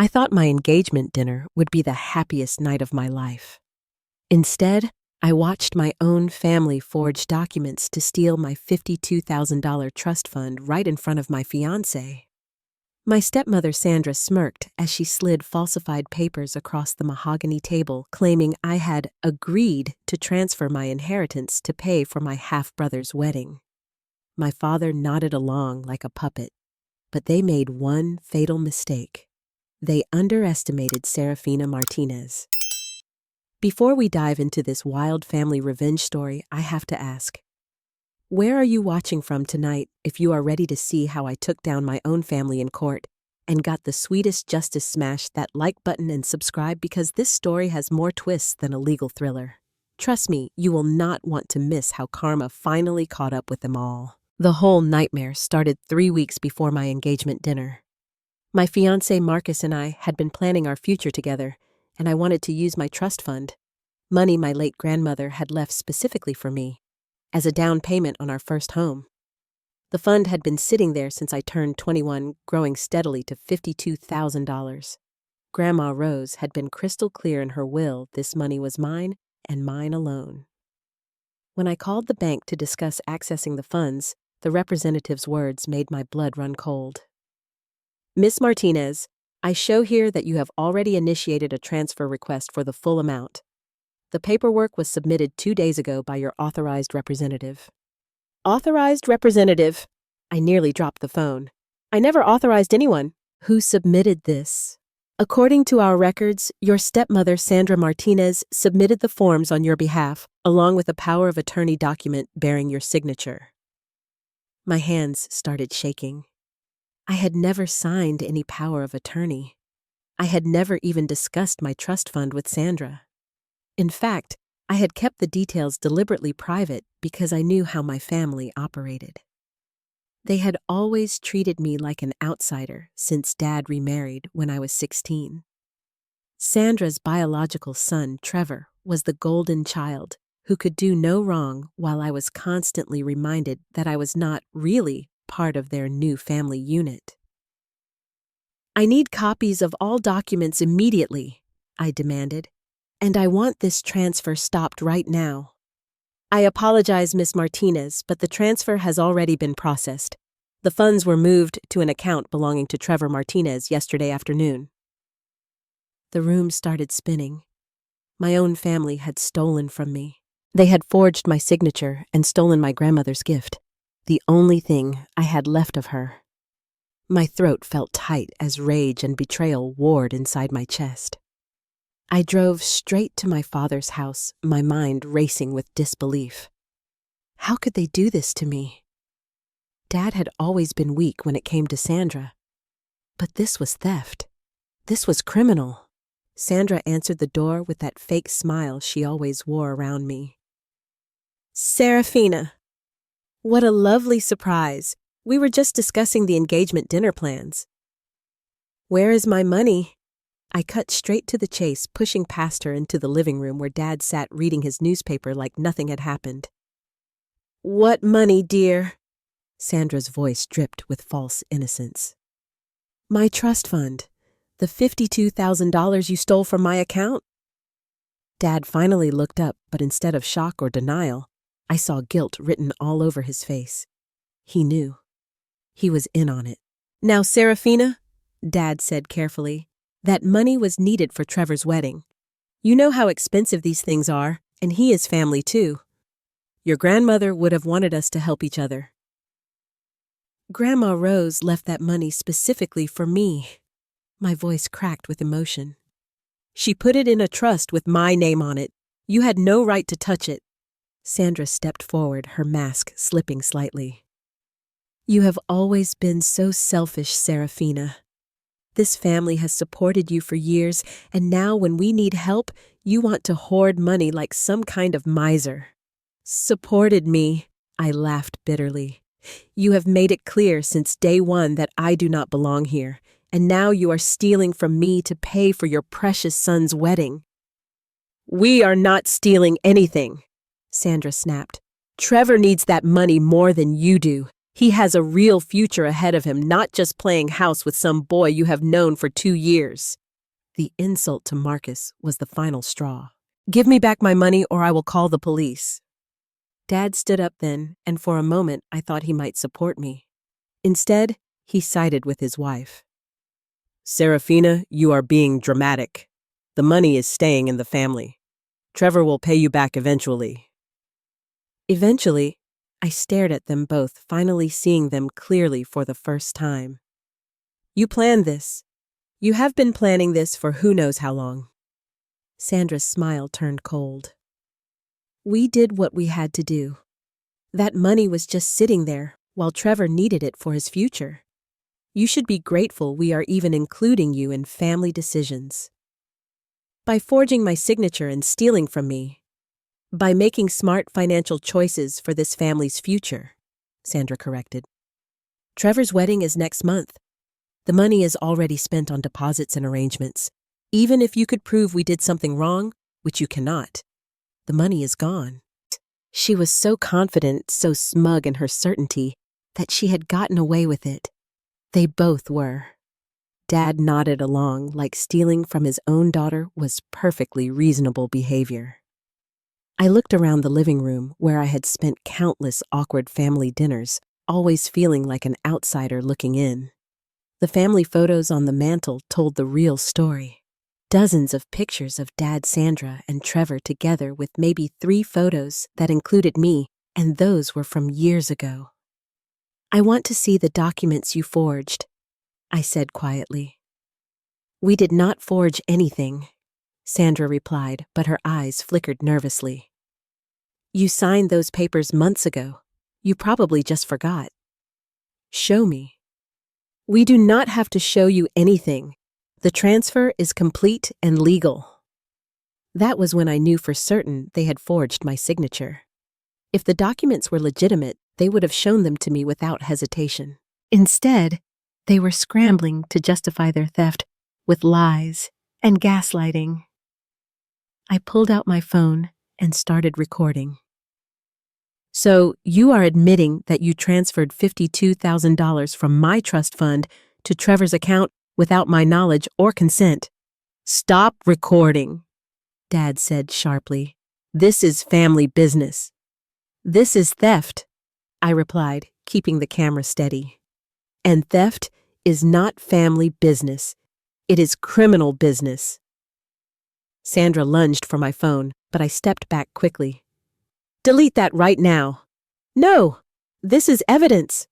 I thought my engagement dinner would be the happiest night of my life. Instead, I watched my own family forge documents to steal my $52,000 trust fund right in front of my fiancé. My stepmother Sandra smirked as she slid falsified papers across the mahogany table, claiming I had agreed to transfer my inheritance to pay for my half-brother's wedding. My father nodded along like a puppet, but they made one fatal mistake. They underestimated Serafina Martinez. Before we dive into this wild family revenge story, I have to ask, where are you watching from tonight if you are ready to see how I took down my own family in court and got the sweetest justice? Smash that like button and subscribe because this story has more twists than a legal thriller. Trust me, you will not want to miss how karma finally caught up with them all. The whole nightmare started 3 weeks before my engagement dinner. My fiancé Marcus and I had been planning our future together, and I wanted to use my trust fund, money my late grandmother had left specifically for me, as a down payment on our first home. The fund had been sitting there since I turned 21, growing steadily to $52,000. Grandma Rose had been crystal clear in her will this money was mine and mine alone. When I called the bank to discuss accessing the funds, the representative's words made my blood run cold. Miss Martinez, I show here that you have already initiated a transfer request for the full amount. The paperwork was submitted 2 days ago by your authorized representative. Authorized representative? I nearly dropped the phone. I never authorized anyone. Who submitted this? According to our records, your stepmother Sandra Martinez submitted the forms on your behalf, along with a power of attorney document bearing your signature. My hands started shaking. I had never signed any power of attorney. I had never even discussed my trust fund with Sandra. In fact, I had kept the details deliberately private because I knew how my family operated. They had always treated me like an outsider since Dad remarried when I was 16. Sandra's biological son, Trevor, was the golden child who could do no wrong while I was constantly reminded that I was not really part of their new family unit. I need copies of all documents immediately, I demanded. And I want this transfer stopped right now. I apologize, Miss Martinez, but the transfer has already been processed. The funds were moved to an account belonging to Trevor Martinez yesterday afternoon. The room started spinning. My own family had stolen from me. They had forged my signature and stolen my grandmother's gift, the only thing I had left of her. My throat felt tight as rage and betrayal warred inside my chest. I drove straight to my father's house, my mind racing with disbelief. How could they do this to me? Dad had always been weak when it came to Sandra. But this was theft. This was criminal. Sandra answered the door with that fake smile she always wore around me. Serafina. What a lovely surprise. We were just discussing the engagement dinner plans. Where is my money? I cut straight to the chase, pushing past her into the living room where Dad sat reading his newspaper like nothing had happened. What money, dear? Sandra's voice dripped with false innocence. My trust fund. The $52,000 you stole from my account? Dad finally looked up, but instead of shock or denial, I saw guilt written all over his face. He knew. He was in on it. Now, Serafina, Dad said carefully, that money was needed for Trevor's wedding. You know how expensive these things are, and he is family too. Your grandmother would have wanted us to help each other. Grandma Rose left that money specifically for me. My voice cracked with emotion. She put it in a trust with my name on it. You had no right to touch it. Sandra stepped forward, her mask slipping slightly. You have always been so selfish, Serafina. This family has supported you for years, and now when we need help, you want to hoard money like some kind of miser. Supported me, I laughed bitterly. You have made it clear since day one that I do not belong here, and now you are stealing from me to pay for your precious son's wedding. We are not stealing anything, Sandra snapped. Trevor needs that money more than you do, He has a real future ahead of him, not just playing house with some boy you have known for 2 years. The insult to Marcus was the final straw. Give me back my money or I will call the police. Dad stood up then, and for a moment I thought he might support me. Instead, he sided with his wife. Serafina, you are being dramatic. The money is staying in the family. Trevor will pay you back eventually. Eventually, I stared at them both, finally seeing them clearly for the first time. You planned this. You have been planning this for who knows how long. Sandra's smile turned cold. We did what we had to do. That money was just sitting there while Trevor needed it for his future. You should be grateful we are even including you in family decisions. By forging my signature and stealing from me. By making smart financial choices for this family's future, Sandra corrected. Trevor's wedding is next month. The money is already spent on deposits and arrangements. Even if you could prove we did something wrong, which you cannot, the money is gone. She was so confident, so smug in her certainty, that she had gotten away with it. They both were. Dad nodded along like stealing from his own daughter was perfectly reasonable behavior. I looked around the living room where I had spent countless awkward family dinners, always feeling like an outsider looking in. The family photos on the mantel told the real story. Dozens of pictures of Dad, Sandra, and Trevor together with maybe 3 photos that included me, and those were from years ago. I want to see the documents you forged, I said quietly. We did not forge anything, Sandra replied, but her eyes flickered nervously. You signed those papers months ago. You probably just forgot. Show me. We do not have to show you anything. The transfer is complete and legal. That was when I knew for certain they had forged my signature. If the documents were legitimate, they would have shown them to me without hesitation. Instead, they were scrambling to justify their theft with lies and gaslighting. I pulled out my phone and started recording. So, you are admitting that you transferred $52,000 from my trust fund to Trevor's account without my knowledge or consent. Stop recording, Dad said sharply. This is family business. This is theft, I replied, keeping the camera steady. And theft is not family business. It is criminal business. Sandra lunged for my phone, but I stepped back quickly. Delete that right now. No, this is evidence.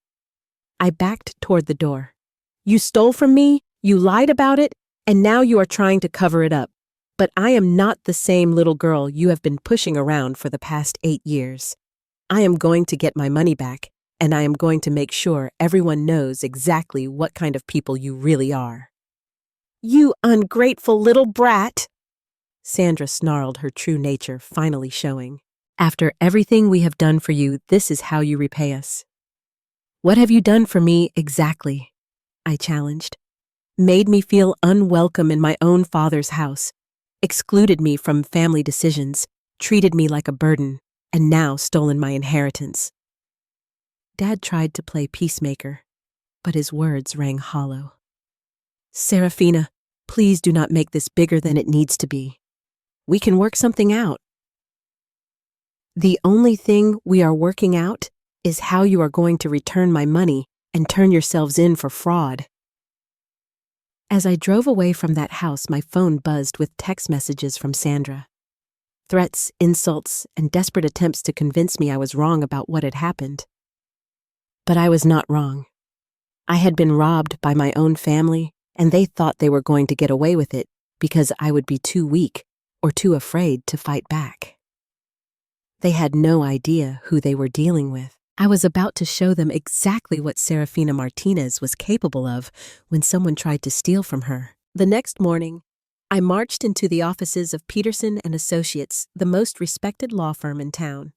I backed toward the door. You stole from me, you lied about it, and now you are trying to cover it up. But I am not the same little girl you have been pushing around for the past 8 years. I am going to get my money back, and I am going to make sure everyone knows exactly what kind of people you really are. You ungrateful little brat! Sandra snarled, her true nature finally showing. After everything we have done for you, this is how you repay us. What have you done for me exactly? I challenged. Made me feel unwelcome in my own father's house, excluded me from family decisions, treated me like a burden, and now stolen my inheritance. Dad tried to play peacemaker, but his words rang hollow. Serafina, please do not make this bigger than it needs to be. We can work something out. The only thing we are working out is how you are going to return my money and turn yourselves in for fraud. As I drove away from that house, my phone buzzed with text messages from Sandra. Threats, insults, and desperate attempts to convince me I was wrong about what had happened. But I was not wrong. I had been robbed by my own family, and they thought they were going to get away with it because I would be too weak or too afraid to fight back. They had no idea who they were dealing with. I was about to show them exactly what Serafina Martinez was capable of when someone tried to steal from her. The next morning, I marched into the offices of Peterson and Associates, the most respected law firm in town.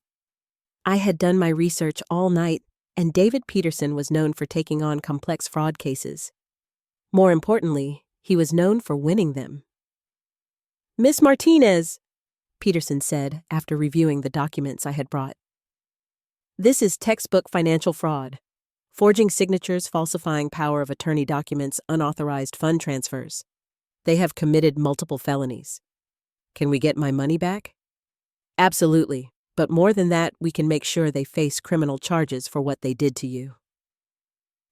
I had done my research all night, and David Peterson was known for taking on complex fraud cases. More importantly, he was known for winning them. Miss Martinez, Peterson said after reviewing the documents I had brought. This is textbook financial fraud. Forging signatures, falsifying power of attorney documents, unauthorized fund transfers. They have committed multiple felonies. Can we get my money back? Absolutely, but more than that, we can make sure they face criminal charges for what they did to you.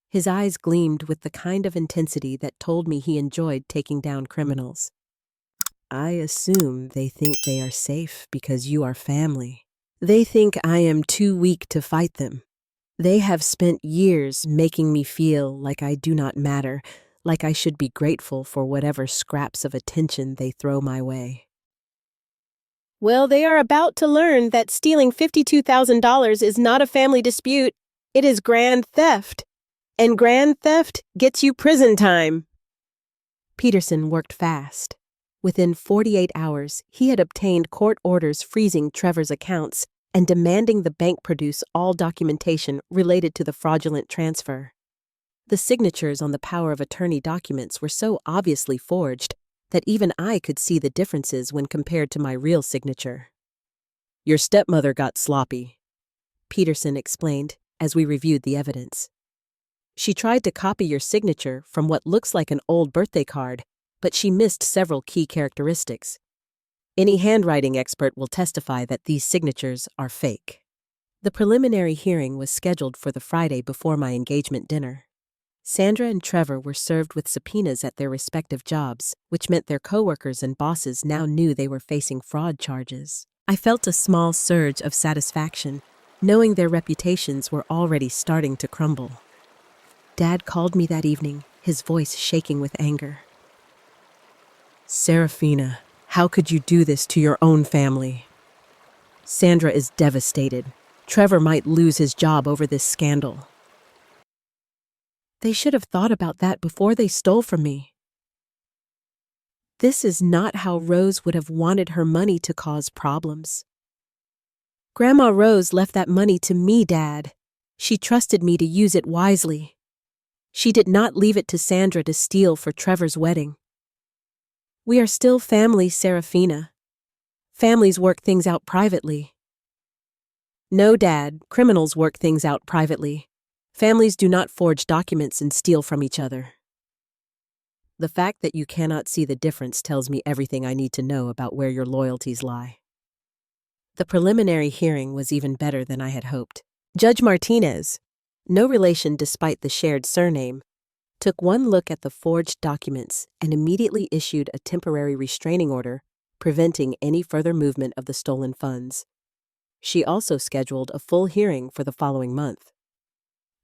His eyes gleamed with the kind of intensity that told me he enjoyed taking down criminals. I assume they think they are safe because you are family. They think I am too weak to fight them. They have spent years making me feel like I do not matter, like I should be grateful for whatever scraps of attention they throw my way. Well, they are about to learn that stealing $52,000 is not a family dispute. It is grand theft. And grand theft gets you prison time. Peterson worked fast. Within 48 hours, he had obtained court orders freezing Trevor's accounts and demanding the bank produce all documentation related to the fraudulent transfer. The signatures on the power of attorney documents were so obviously forged that even I could see the differences when compared to my real signature. Your stepmother got sloppy, Peterson explained as we reviewed the evidence. She tried to copy your signature from what looks like an old birthday card, but she missed several key characteristics. Any handwriting expert will testify that these signatures are fake. The preliminary hearing was scheduled for the Friday before my engagement dinner. Sandra and Trevor were served with subpoenas at their respective jobs, which meant their coworkers and bosses now knew they were facing fraud charges. I felt a small surge of satisfaction, knowing their reputations were already starting to crumble. Dad called me that evening, his voice shaking with anger. Serafina, how could you do this to your own family? Sandra is devastated. Trevor might lose his job over this scandal. They should have thought about that before they stole from me. This is not how Rose would have wanted her money to cause problems. Grandma Rose left that money to me, Dad. She trusted me to use it wisely. She did not leave it to Sandra to steal for Trevor's wedding. We are still family, Serafina. Families work things out privately. No, Dad, criminals work things out privately. Families do not forge documents and steal from each other. The fact that you cannot see the difference tells me everything I need to know about where your loyalties lie. The preliminary hearing was even better than I had hoped. Judge Martinez, no relation despite the shared surname, took one look at the forged documents and immediately issued a temporary restraining order preventing any further movement of the stolen funds. She also scheduled a full hearing for the following month.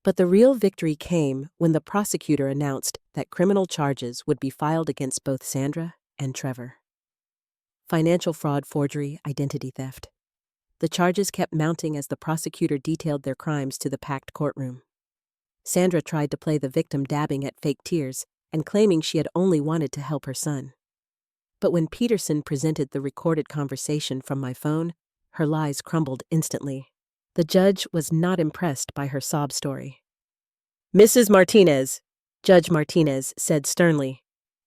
But the real victory came when the prosecutor announced that criminal charges would be filed against both Sandra and Trevor. Financial fraud, forgery, identity theft. The charges kept mounting as the prosecutor detailed their crimes to the packed courtroom. Sandra tried to play the victim, dabbing at fake tears and claiming she had only wanted to help her son. But when Peterson presented the recorded conversation from my phone, her lies crumbled instantly. The judge was not impressed by her sob story. Mrs. Martinez, Judge Martinez said sternly,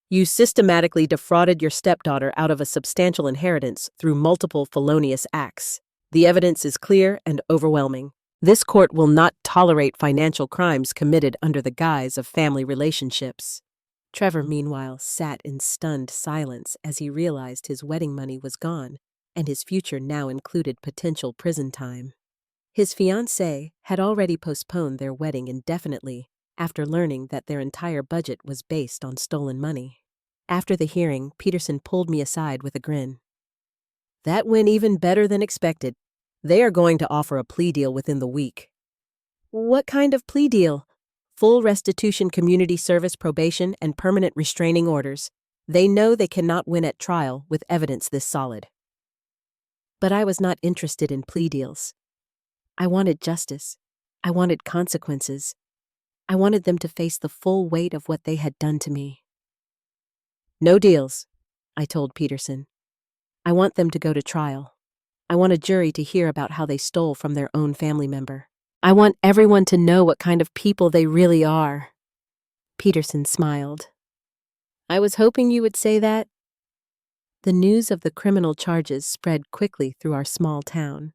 you systematically defrauded your stepdaughter out of a substantial inheritance through multiple felonious acts. The evidence is clear and overwhelming. This court will not tolerate financial crimes committed under the guise of family relationships. Trevor, meanwhile, sat in stunned silence as he realized his wedding money was gone and his future now included potential prison time. His fiancée had already postponed their wedding indefinitely after learning that their entire budget was based on stolen money. After the hearing, Peterson pulled me aside with a grin. That went even better than expected. They are going to offer a plea deal within the week. What kind of plea deal? Full restitution, community service, probation, and permanent restraining orders. They know they cannot win at trial with evidence this solid. But I was not interested in plea deals. I wanted justice. I wanted consequences. I wanted them to face the full weight of what they had done to me. No deals, I told Peterson. I want them to go to trial. I want a jury to hear about how they stole from their own family member. I want everyone to know what kind of people they really are. Peterson smiled. I was hoping you would say that. The news of the criminal charges spread quickly through our small town.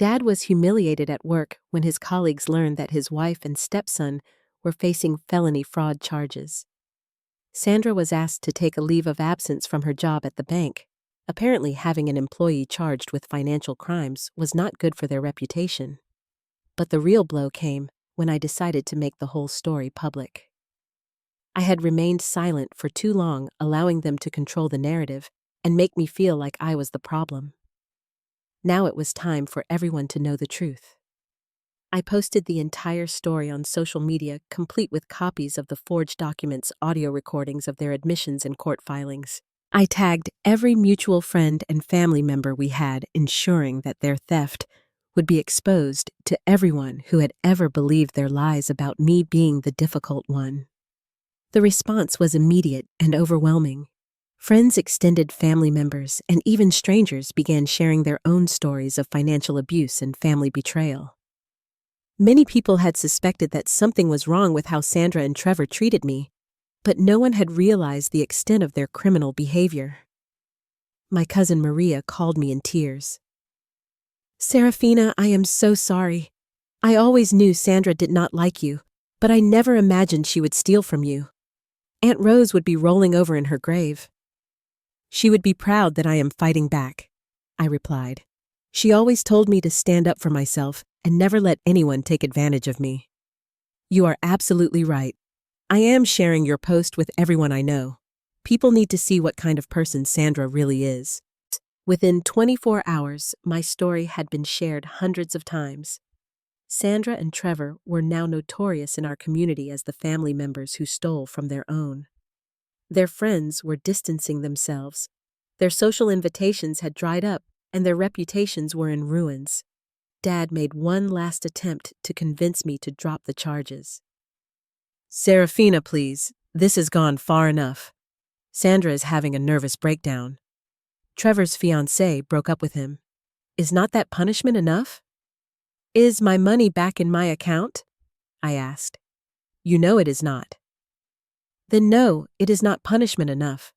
Dad was humiliated at work when his colleagues learned that his wife and stepson were facing felony fraud charges. Sandra was asked to take a leave of absence from her job at the bank. Apparently, having an employee charged with financial crimes was not good for their reputation. But the real blow came when I decided to make the whole story public. I had remained silent for too long, allowing them to control the narrative and make me feel like I was the problem. Now it was time for everyone to know the truth. I posted the entire story on social media, complete with copies of the forged documents, audio recordings of their admissions and court filings. I tagged every mutual friend and family member we had, ensuring that their theft would be exposed to everyone who had ever believed their lies about me being the difficult one. The response was immediate and overwhelming. Friends, extended family members, and even strangers began sharing their own stories of financial abuse and family betrayal. Many people had suspected that something was wrong with how Sandra and Trevor treated me, but no one had realized the extent of their criminal behavior. My cousin Maria called me in tears. "Serafina, I am so sorry. I always knew Sandra did not like you, but I never imagined she would steal from you. Aunt Rose would be rolling over in her grave." "She would be proud that I am fighting back," I replied. "She always told me to stand up for myself and never let anyone take advantage of me." "You are absolutely right. I am sharing your post with everyone I know. People need to see what kind of person Sandra really is." Within 24 hours, my story had been shared hundreds of times. Sandra and Trevor were now notorious in our community as the family members who stole from their own. Their friends were distancing themselves. Their social invitations had dried up, and their reputations were in ruins. Dad made one last attempt to convince me to drop the charges. "Serafina, please, this has gone far enough. Sandra is having a nervous breakdown. Trevor's fiancée broke up with him. Is not that punishment enough?" "Is my money back in my account?" I asked. "You know it is not." "Then no, it is not punishment enough.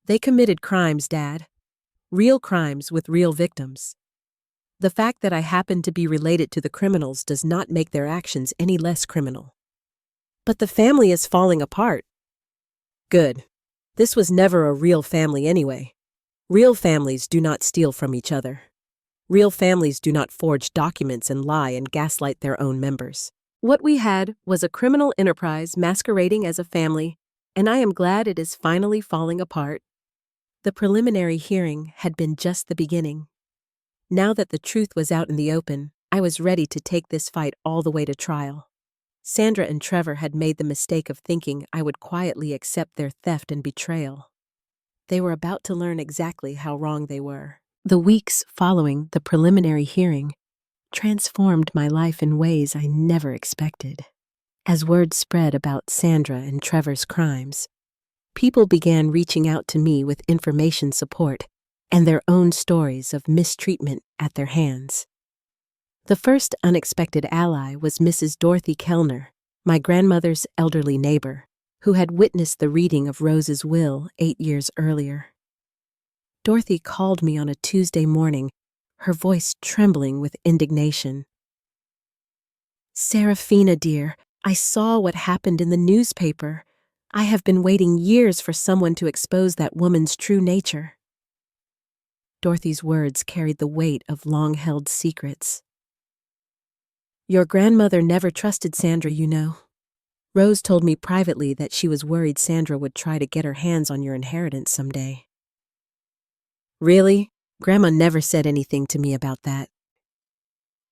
They committed crimes, Dad. Real crimes with real victims. The fact that I happen to be related to the criminals does not make their actions any less criminal." "But the family is falling apart." "Good. This was never a real family anyway. Real families do not steal from each other. Real families do not forge documents and lie and gaslight their own members. What we had was a criminal enterprise masquerading as a family, and I am glad it is finally falling apart." The preliminary hearing had been just the beginning. Now that the truth was out in the open, I was ready to take this fight all the way to trial. Sandra and Trevor had made the mistake of thinking I would quietly accept their theft and betrayal. They were about to learn exactly how wrong they were. The weeks following the preliminary hearing transformed my life in ways I never expected. As word spread about Sandra and Trevor's crimes, people began reaching out to me with information support and their own stories of mistreatment at their hands. The first unexpected ally was Mrs. Dorothy Kellner, my grandmother's elderly neighbor, who had witnessed the reading of Rose's will 8 years earlier. Dorothy called me on a Tuesday morning, her voice trembling with indignation. "Serafina, dear, I saw what happened in the newspaper. I have been waiting years for someone to expose that woman's true nature." Dorothy's words carried the weight of long-held secrets. "Your grandmother never trusted Sandra, you know. Rose told me privately that she was worried Sandra would try to get her hands on your inheritance someday." "Really? Grandma never said anything to me about that."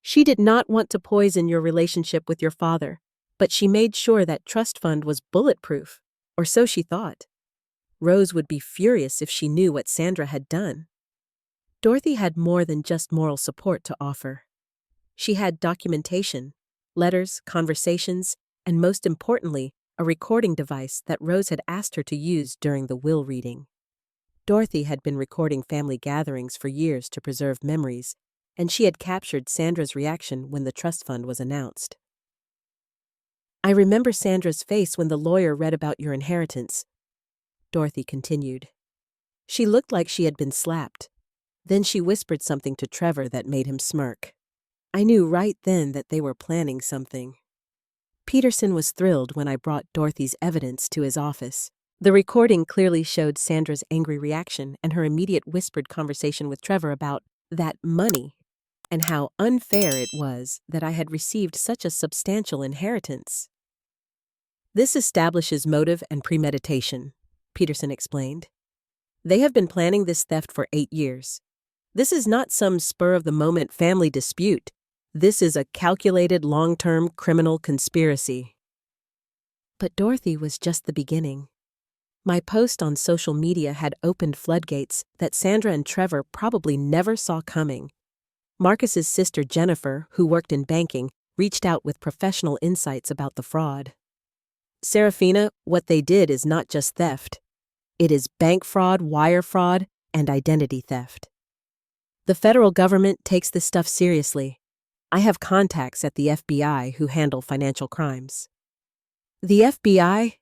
"She did not want to poison your relationship with your father, but she made sure that trust fund was bulletproof, or so she thought. Rose would be furious if she knew what Sandra had done." Dorothy had more than just moral support to offer. She had documentation, letters, conversations, and most importantly, a recording device that Rose had asked her to use during the will reading. Dorothy had been recording family gatherings for years to preserve memories, and she had captured Sandra's reaction when the trust fund was announced. "I remember Sandra's face when the lawyer read about your inheritance," Dorothy continued. "She looked like she had been slapped. Then she whispered something to Trevor that made him smirk. I knew right then that they were planning something. Peterson was thrilled when I brought Dorothy's evidence to his office. The recording clearly showed Sandra's angry reaction and her immediate whispered conversation with Trevor about that money and how unfair it was that I had received such a substantial inheritance. This establishes motive and premeditation, Peterson explained. They have been planning this theft for 8 years. This is not some spur-of-the-moment family dispute. This is a calculated long-term criminal conspiracy. But Dorothy was just the beginning. My post on social media had opened floodgates that Sandra and Trevor probably never saw coming. Marcus's sister Jennifer, who worked in banking, reached out with professional insights about the fraud. Serafina, what they did is not just theft. It is bank fraud, wire fraud, and identity theft. The federal government takes this stuff seriously. I have contacts at the FBI who handle financial crimes. The FBI?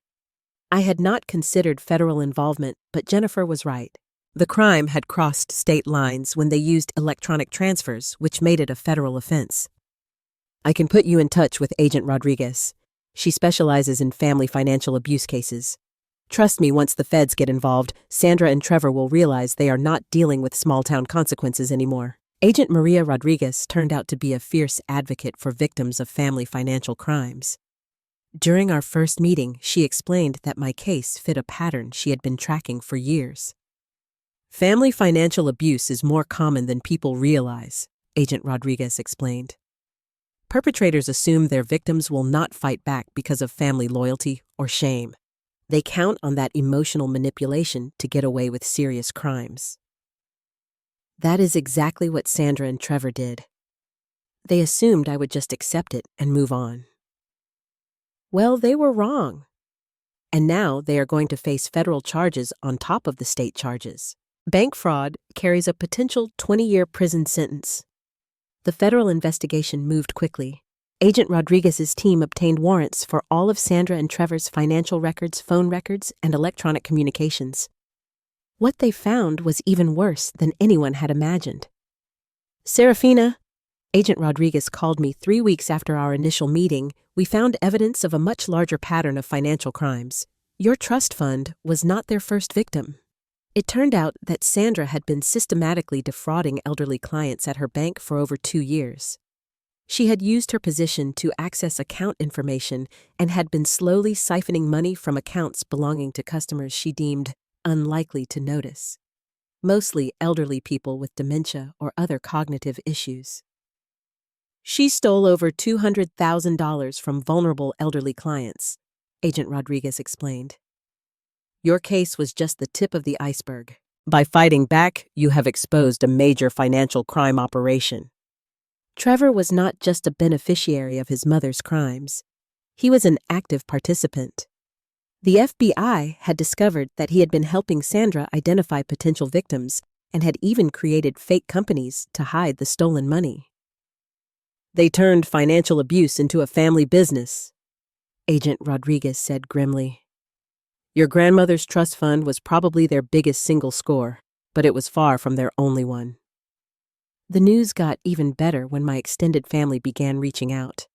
I had not considered federal involvement, but Jennifer was right. The crime had crossed state lines when they used electronic transfers, which made it a federal offense. I can put you in touch with Agent Rodriguez. She specializes in family financial abuse cases. Trust me, once the feds get involved, Sandra and Trevor will realize they are not dealing with small-town consequences anymore. Agent Maria Rodriguez turned out to be a fierce advocate for victims of family financial crimes. During our first meeting, she explained that my case fit a pattern she had been tracking for years. Family financial abuse is more common than people realize, Agent Rodriguez explained. Perpetrators assume their victims will not fight back because of family loyalty or shame. They count on that emotional manipulation to get away with serious crimes. That is exactly what Sandra and Trevor did. They assumed I would just accept it and move on. Well, they were wrong. And now they are going to face federal charges on top of the state charges. Bank fraud carries a potential 20-year prison sentence. The federal investigation moved quickly. Agent Rodriguez's team obtained warrants for all of Sandra and Trevor's financial records, phone records, and electronic communications. What they found was even worse than anyone had imagined. Serafina, Agent Rodriguez called me 3 weeks after our initial meeting. We found evidence of a much larger pattern of financial crimes. Your trust fund was not their first victim. It turned out that Sandra had been systematically defrauding elderly clients at her bank for over 2 years. She had used her position to access account information and had been slowly siphoning money from accounts belonging to customers she deemed unlikely to notice, mostly elderly people with dementia or other cognitive issues. She stole over $200,000 from vulnerable elderly clients, Agent Rodriguez explained. Your case was just the tip of the iceberg. By fighting back, you have exposed a major financial crime operation. Trevor was not just a beneficiary of his mother's crimes. He was an active participant. The FBI had discovered that he had been helping Sandra identify potential victims and had even created fake companies to hide the stolen money. They turned financial abuse into a family business, Agent Rodriguez said grimly. Your grandmother's trust fund was probably their biggest single score, but it was far from their only one. The news got even better when my extended family began reaching out.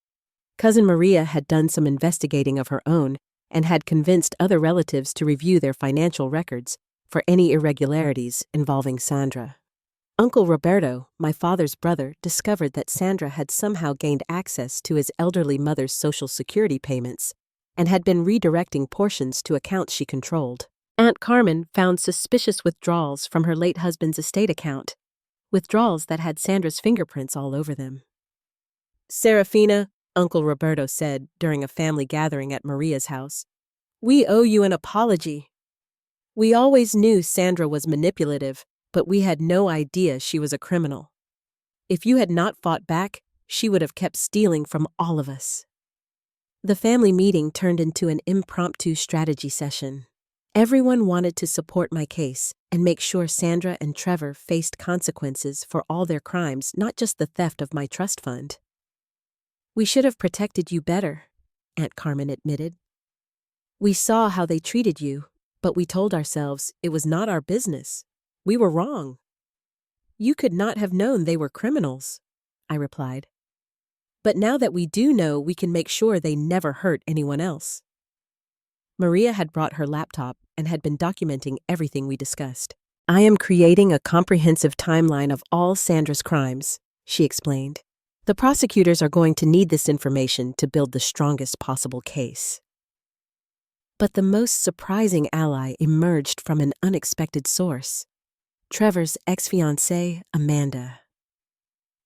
Cousin Maria had done some investigating of her own and had convinced other relatives to review their financial records for any irregularities involving Sandra. Uncle Roberto, my father's brother, discovered that Sandra had somehow gained access to his elderly mother's Social Security payments and had been redirecting portions to accounts she controlled. Aunt Carmen found suspicious withdrawals from her late husband's estate account, withdrawals that had Sandra's fingerprints all over them. Serafina, Uncle Roberto said during a family gathering at Maria's house, we owe you an apology. We always knew Sandra was manipulative, but we had no idea she was a criminal. If you had not fought back, she would have kept stealing from all of us. The family meeting turned into an impromptu strategy session. Everyone wanted to support my case and make sure Sandra and Trevor faced consequences for all their crimes, not just the theft of my trust fund. We should have protected you better, Aunt Carmen admitted. We saw how they treated you, but we told ourselves it was not our business. We were wrong. You could not have known they were criminals, I replied. But now that we do know, we can make sure they never hurt anyone else. Maria had brought her laptop and had been documenting everything we discussed. I am creating a comprehensive timeline of all Sandra's crimes, she explained. The prosecutors are going to need this information to build the strongest possible case. But the most surprising ally emerged from an unexpected source: Trevor's ex-fiancée, Amanda.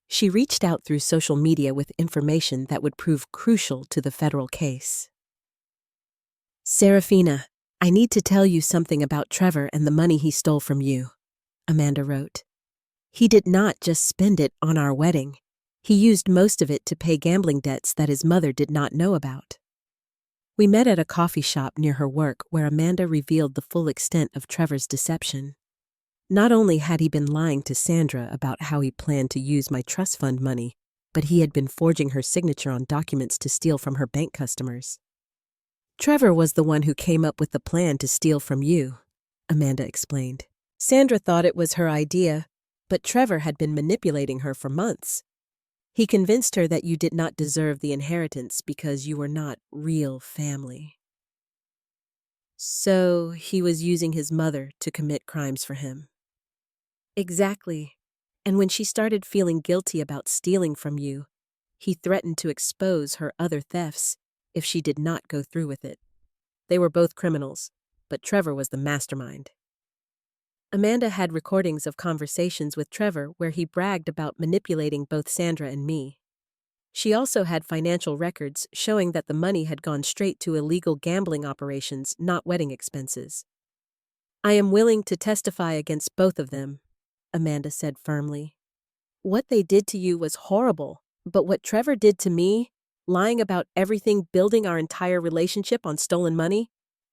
She reached out through social media with information that would prove crucial to the federal case. Serafina, I need to tell you something about Trevor and the money he stole from you, Amanda wrote. He did not just spend it on our wedding. He used most of it to pay gambling debts that his mother did not know about. We met at a coffee shop near her work where Amanda revealed the full extent of Trevor's deception. Not only had he been lying to Sandra about how he planned to use my trust fund money, but he had been forging her signature on documents to steal from her bank customers. Trevor was the one who came up with the plan to steal from you, Amanda explained. Sandra thought it was her idea, but Trevor had been manipulating her for months. He convinced her that you did not deserve the inheritance because you were not real family. So he was using his mother to commit crimes for him. Exactly. And when she started feeling guilty about stealing from you, he threatened to expose her other thefts if she did not go through with it. They were both criminals, but Trevor was the mastermind. Amanda had recordings of conversations with Trevor where he bragged about manipulating both Sandra and me. She also had financial records showing that the money had gone straight to illegal gambling operations, not wedding expenses. I am willing to testify against both of them, Amanda said firmly. What they did to you was horrible, but what Trevor did to me, lying about everything, building our entire relationship on stolen money,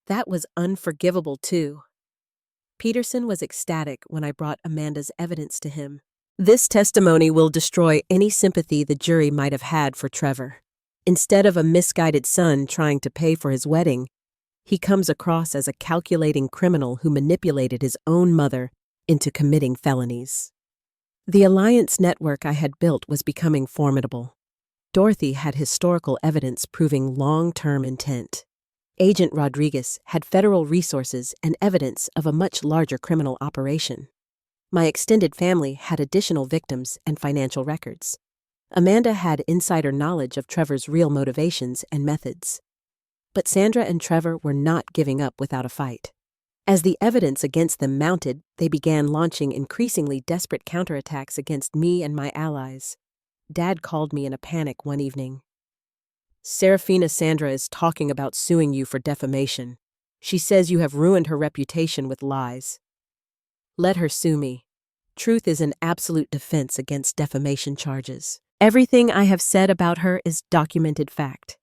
that was unforgivable too. Peterson was ecstatic when I brought Amanda's evidence to him. This testimony will destroy any sympathy the jury might have had for Trevor. Instead of a misguided son trying to pay for his wedding, he comes across as a calculating criminal who manipulated his own mother into committing felonies. The alliance network I had built was becoming formidable. Dorothy had historical evidence proving long-term intent. Agent Rodriguez had federal resources and evidence of a much larger criminal operation. My extended family had additional victims and financial records. Amanda had insider knowledge of Trevor's real motivations and methods. But Sandra and Trevor were not giving up without a fight. As the evidence against them mounted, they began launching increasingly desperate counterattacks against me and my allies. Dad called me in a panic one evening. Serafina, Sandra is talking about suing you for defamation. She says you have ruined her reputation with lies. Let her sue me. Truth is an absolute defense against defamation charges. Everything I have said about her is documented fact.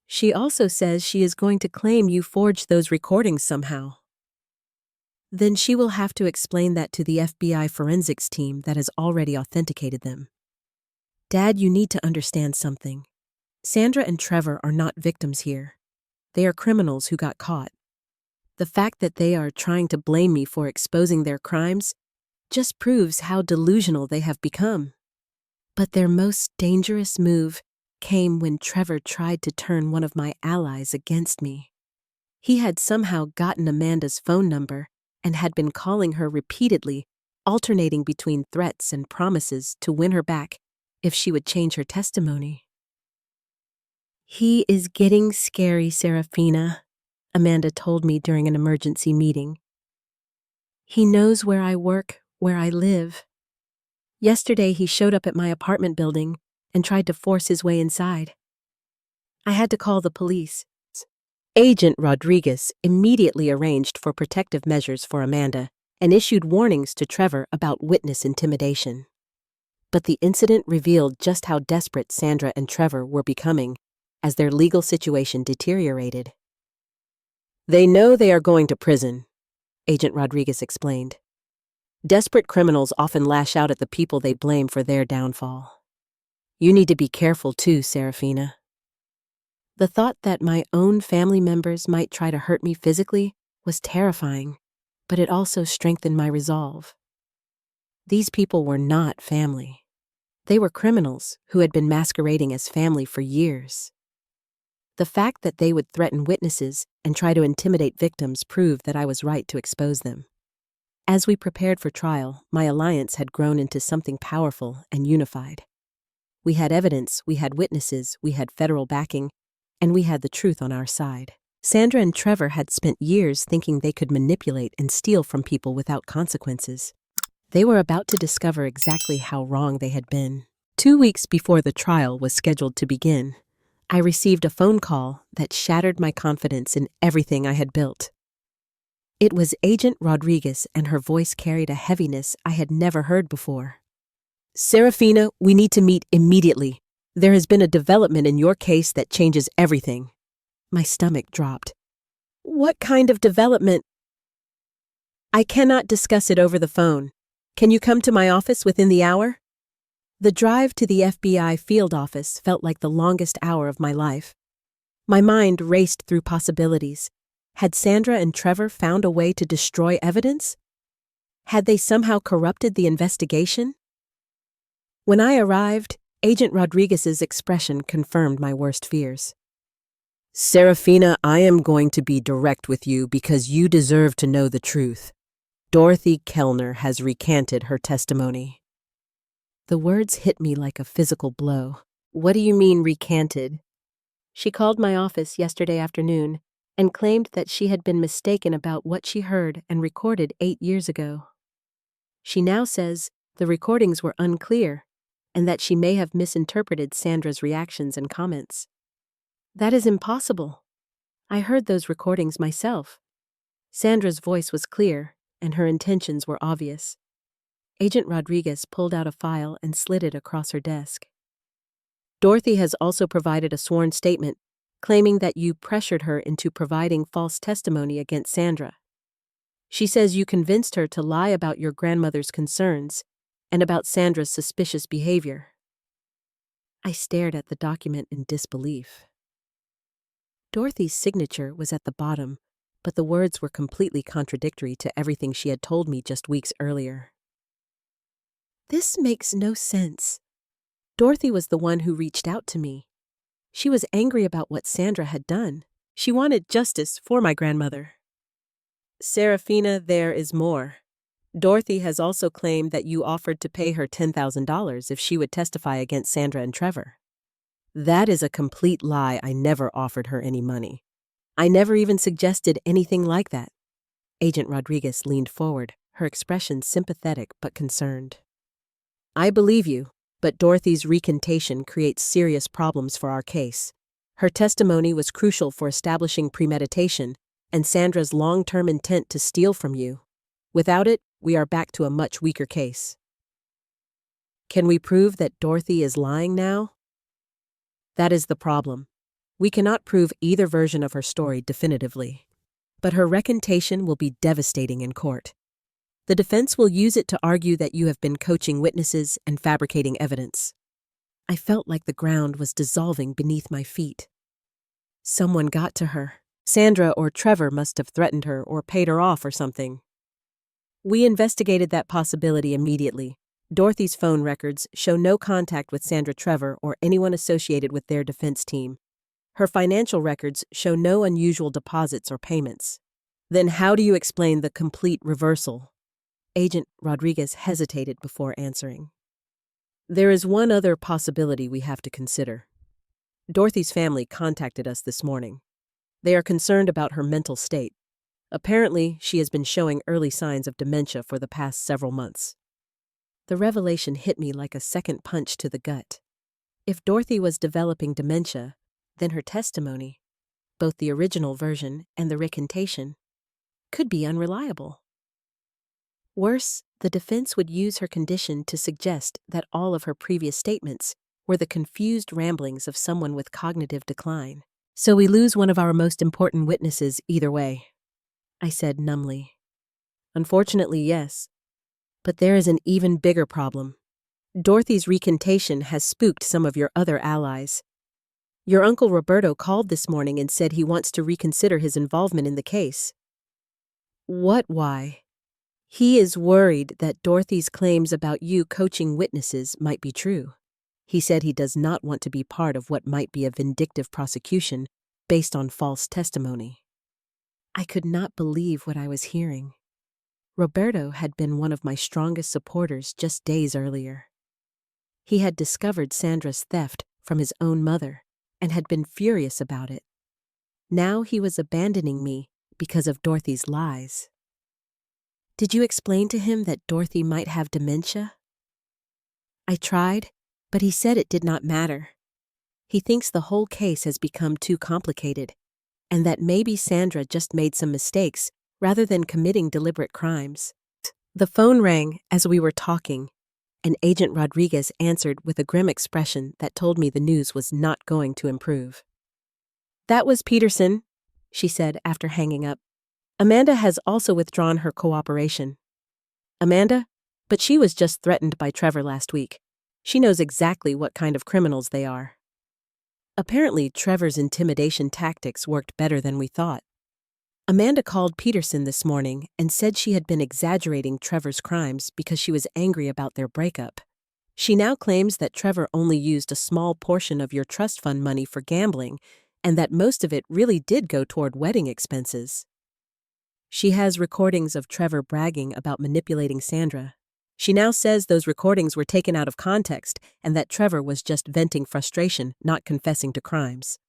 She also says she is going to claim you forged those recordings somehow. Then she will have to explain that to the FBI forensics team that has already authenticated them. Dad, you need to understand something. Sandra and Trevor are not victims here. They are criminals who got caught. The fact that they are trying to blame me for exposing their crimes just proves how delusional they have become. But their most dangerous move came when Trevor tried to turn one of my allies against me. He had somehow gotten Amanda's phone number and had been calling her repeatedly, alternating between threats and promises to win her back if she would change her testimony. He is getting scary, Serafina, Amanda told me during an emergency meeting. He knows where I work, where I live. Yesterday he showed up at my apartment building and tried to force his way inside. I had to call the police. Agent Rodriguez immediately arranged for protective measures for Amanda and issued warnings to Trevor about witness intimidation. But the incident revealed just how desperate Sandra and Trevor were becoming as their legal situation deteriorated. They know they are going to prison, Agent Rodriguez explained. Desperate criminals often lash out at the people they blame for their downfall. You need to be careful too, Serafina. The thought that my own family members might try to hurt me physically was terrifying, but it also strengthened my resolve. These people were not family. They were criminals who had been masquerading as family for years. The fact that they would threaten witnesses and try to intimidate victims proved that I was right to expose them. As we prepared for trial, my alliance had grown into something powerful and unified. We had evidence, we had witnesses, we had federal backing, and we had the truth on our side. Sandra and Trevor had spent years thinking they could manipulate and steal from people without consequences. They were about to discover exactly how wrong they had been. 2 weeks before the trial was scheduled to begin, I received a phone call that shattered my confidence in everything I had built. It was Agent Rodriguez, and her voice carried a heaviness I had never heard before. "Serafina, we need to meet immediately. There has been a development in your case that changes everything." My stomach dropped. "What kind of development?" "I cannot discuss it over the phone. Can you come to my office within the hour?" The drive to the FBI field office felt like the longest hour of my life. My mind raced through possibilities. Had Sandra and Trevor found a way to destroy evidence? Had they somehow corrupted the investigation? When I arrived, Agent Rodriguez's expression confirmed my worst fears. "Serafina, I am going to be direct with you because you deserve to know the truth. Dorothy Kellner has recanted her testimony." The words hit me like a physical blow. "What do you mean, recanted?" "She called my office yesterday afternoon and claimed that she had been mistaken about what she heard and recorded 8 years ago. She now says the recordings were unclear and that she may have misinterpreted Sandra's reactions and comments." "That is impossible. I heard those recordings myself." Sandra's voice was clear, and her intentions were obvious. Agent Rodriguez pulled out a file and slid it across her desk. "Dorothy has also provided a sworn statement claiming that you pressured her into providing false testimony against Sandra. She says you convinced her to lie about your grandmother's concerns and about Sandra's suspicious behavior." I stared at the document in disbelief. Dorothy's signature was at the bottom, but the words were completely contradictory to everything she had told me just weeks earlier. This makes no sense. Dorothy was the one who reached out to me. She was angry about what Sandra had done. She wanted justice for my grandmother. "Serafina, there is more. Dorothy has also claimed that you offered to pay her $10,000 if she would testify against Sandra and Trevor. That is a complete lie. I never offered her any money. I never even suggested anything like that." Agent Rodriguez leaned forward, her expression sympathetic but concerned. "I believe you, but Dorothy's recantation creates serious problems for our case. Her testimony was crucial for establishing premeditation and Sandra's long-term intent to steal from you. Without it, we are back to a much weaker case." "Can we prove that Dorothy is lying now?" "That is the problem. We cannot prove either version of her story definitively. But her recantation will be devastating in court. The defense will use it to argue that you have been coaching witnesses and fabricating evidence." I felt like the ground was dissolving beneath my feet. Someone got to her. Sandra or Trevor must have threatened her or paid her off or something. We investigated that possibility immediately. Dorothy's phone records show no contact with Sandra Trevor or anyone associated with their defense team. Her financial records show no unusual deposits or payments. Then how do you explain the complete reversal? Agent Rodriguez hesitated before answering. "There is one other possibility we have to consider. Dorothy's family contacted us this morning. They are concerned about her mental state. Apparently, she has been showing early signs of dementia for the past several months." The revelation hit me like a second punch to the gut. If Dorothy was developing dementia, then her testimony, both the original version and the recantation, could be unreliable. Worse, the defense would use her condition to suggest that all of her previous statements were the confused ramblings of someone with cognitive decline. "So we lose one of our most important witnesses either way," I said numbly. "Unfortunately, yes. But there is an even bigger problem. Dorothy's recantation has spooked some of your other allies. Your uncle Roberto called this morning and said he wants to reconsider his involvement in the case." "What? Why?" He is worried that Dorothy's claims about you coaching witnesses might be true. He said he does not want to be part of what might be a vindictive prosecution based on false testimony. I could not believe what I was hearing. Roberto had been one of my strongest supporters just days earlier. He had discovered Sandra's theft from his own mother and had been furious about it. Now he was abandoning me because of Dorothy's lies. Did you explain to him that Dorothy might have dementia? I tried, but he said it did not matter. He thinks the whole case has become too complicated, and that maybe Sandra just made some mistakes rather than committing deliberate crimes. The phone rang as we were talking, and Agent Rodriguez answered with a grim expression that told me the news was not going to improve. "That was Peterson," she said after hanging up. "Amanda has also withdrawn her cooperation." "Amanda? But she was just threatened by Trevor last week. She knows exactly what kind of criminals they are." Apparently, Trevor's intimidation tactics worked better than we thought. Amanda called Peterson this morning and said she had been exaggerating Trevor's crimes because she was angry about their breakup. She now claims that Trevor only used a small portion of your trust fund money for gambling and that most of it really did go toward wedding expenses. She has recordings of Trevor bragging about manipulating Sandra. She now says those recordings were taken out of context and that Trevor was just venting frustration, not confessing to crimes.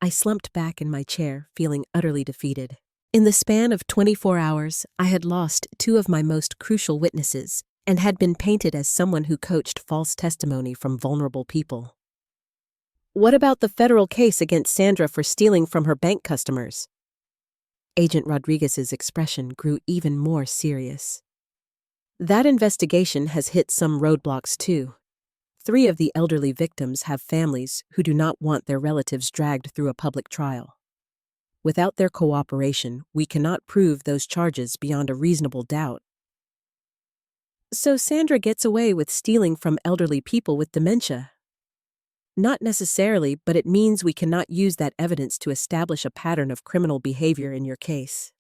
I slumped back in my chair, feeling utterly defeated. In the span of 24 hours, I had lost two of my most crucial witnesses and had been painted as someone who coached false testimony from vulnerable people. What about the federal case against Sandra for stealing from her bank customers? Agent Rodriguez's expression grew even more serious. That investigation has hit some roadblocks too. 3 of the elderly victims have families who do not want their relatives dragged through a public trial. Without their cooperation, we cannot prove those charges beyond a reasonable doubt. So Sandra gets away with stealing from elderly people with dementia? Not necessarily, but it means we cannot use that evidence to establish a pattern of criminal behavior in your case.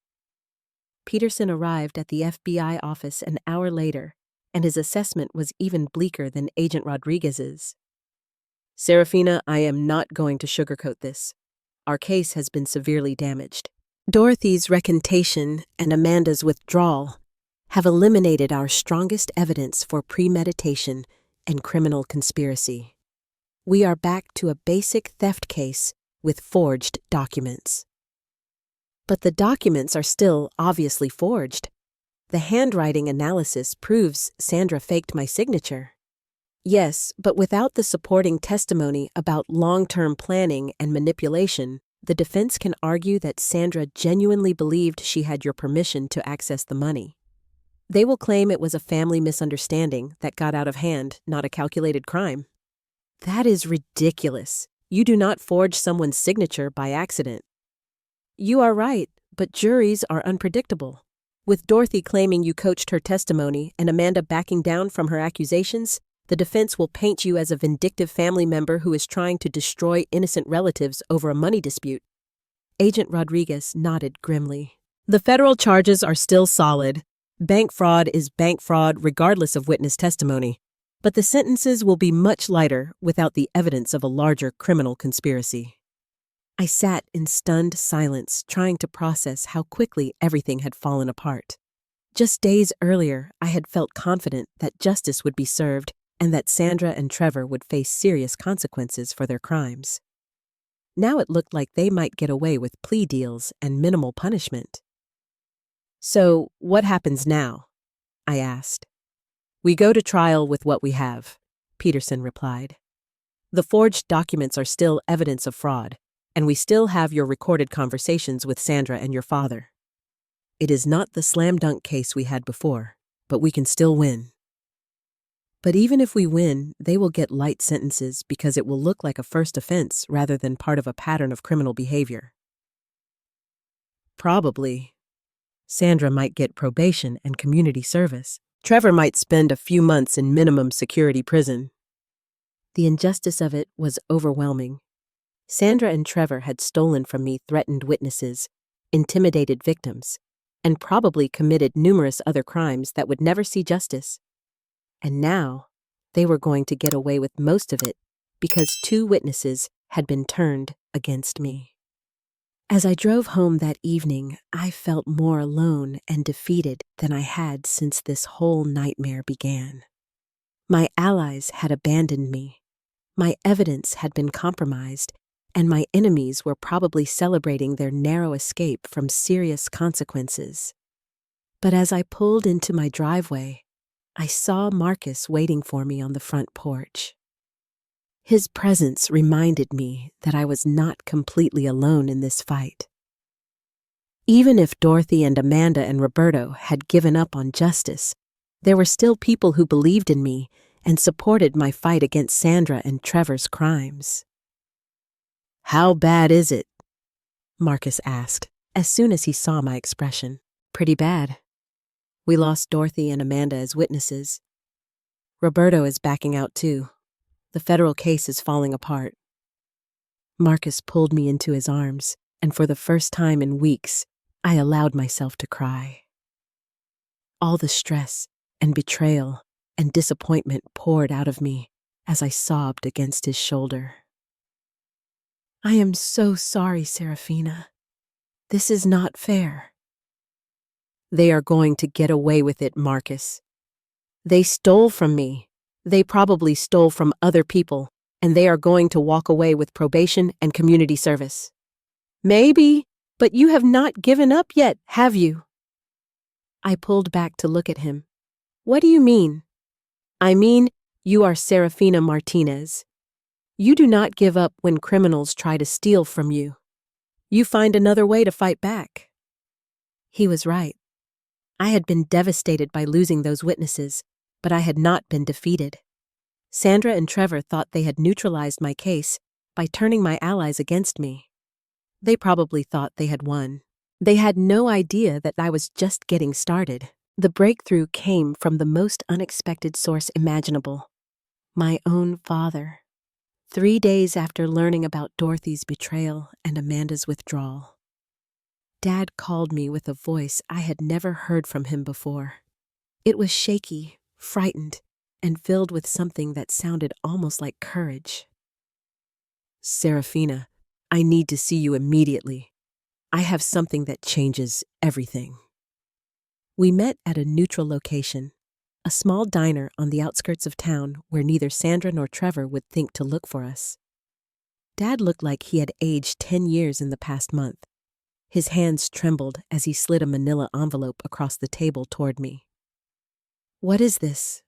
Peterson arrived at the FBI office an hour later, and his assessment was even bleaker than Agent Rodriguez's. "Serafina, I am not going to sugarcoat this. Our case has been severely damaged. Dorothy's recantation and Amanda's withdrawal have eliminated our strongest evidence for premeditation and criminal conspiracy. We are back to a basic theft case with forged documents." But the documents are still obviously forged. The handwriting analysis proves Sandra faked my signature. Yes, but without the supporting testimony about long-term planning and manipulation, the defense can argue that Sandra genuinely believed she had your permission to access the money. They will claim it was a family misunderstanding that got out of hand, not a calculated crime. That is ridiculous. You do not forge someone's signature by accident. You are right, but juries are unpredictable. With Dorothy claiming you coached her testimony and Amanda backing down from her accusations, the defense will paint you as a vindictive family member who is trying to destroy innocent relatives over a money dispute. Agent Rodriguez nodded grimly. The federal charges are still solid. Bank fraud is bank fraud regardless of witness testimony. But the sentences will be much lighter without the evidence of a larger criminal conspiracy. I sat in stunned silence, trying to process how quickly everything had fallen apart. Just days earlier, I had felt confident that justice would be served and that Sandra and Trevor would face serious consequences for their crimes. Now it looked like they might get away with plea deals and minimal punishment. "So, what happens now?" I asked. "We go to trial with what we have," Peterson replied. "The forged documents are still evidence of fraud, and we still have your recorded conversations with Sandra and your father. It is not the slam-dunk case we had before, but we can still win. But even if we win, they will get light sentences because it will look like a first offense rather than part of a pattern of criminal behavior." "Probably. Sandra might get probation and community service. Trevor might spend a few months in minimum security prison." The injustice of it was overwhelming. Sandra and Trevor had stolen from me threatened witnesses, intimidated victims, and probably committed numerous other crimes that would never see justice. And now, they were going to get away with most of it because 2 witnesses had been turned against me. As I drove home that evening, I felt more alone and defeated than I had since this whole nightmare began. My allies had abandoned me. My evidence had been compromised, and my enemies were probably celebrating their narrow escape from serious consequences. But as I pulled into my driveway, I saw Marcus waiting for me on the front porch. His presence reminded me that I was not completely alone in this fight. Even if Dorothy and Amanda and Roberto had given up on justice, there were still people who believed in me and supported my fight against Sandra and Trevor's crimes. "How bad is it?" Marcus asked, as soon as he saw my expression. "Pretty bad. We lost Dorothy and Amanda as witnesses. Roberto is backing out too. The federal case is falling apart." Marcus pulled me into his arms, and for the first time in weeks, I allowed myself to cry. All the stress and betrayal and disappointment poured out of me as I sobbed against his shoulder. "I am so sorry, Serafina. This is not fair." "They are going to get away with it, Marcus. They stole from me. They probably stole from other people, and they are going to walk away with probation and community service." "Maybe, but you have not given up yet, have you?" I pulled back to look at him. "What do you mean?" "I mean, you are Serafina Martinez. You do not give up when criminals try to steal from you. You find another way to fight back." He was right. I had been devastated by losing those witnesses, but I had not been defeated. Sandra and Trevor thought they had neutralized my case by turning my allies against me. They probably thought they had won. They had no idea that I was just getting started. The breakthrough came from the most unexpected source imaginable: my own father. 3 days after learning about Dorothy's betrayal and Amanda's withdrawal, Dad called me with a voice I had never heard from him before. It was shaky, frightened, and filled with something that sounded almost like courage. "Serafina, I need to see you immediately. I have something that changes everything." We met at a neutral location, a small diner on the outskirts of town where neither Sandra nor Trevor would think to look for us. Dad looked like he had aged 10 years in the past month. His hands trembled as he slid a manila envelope across the table toward me. "What is this?"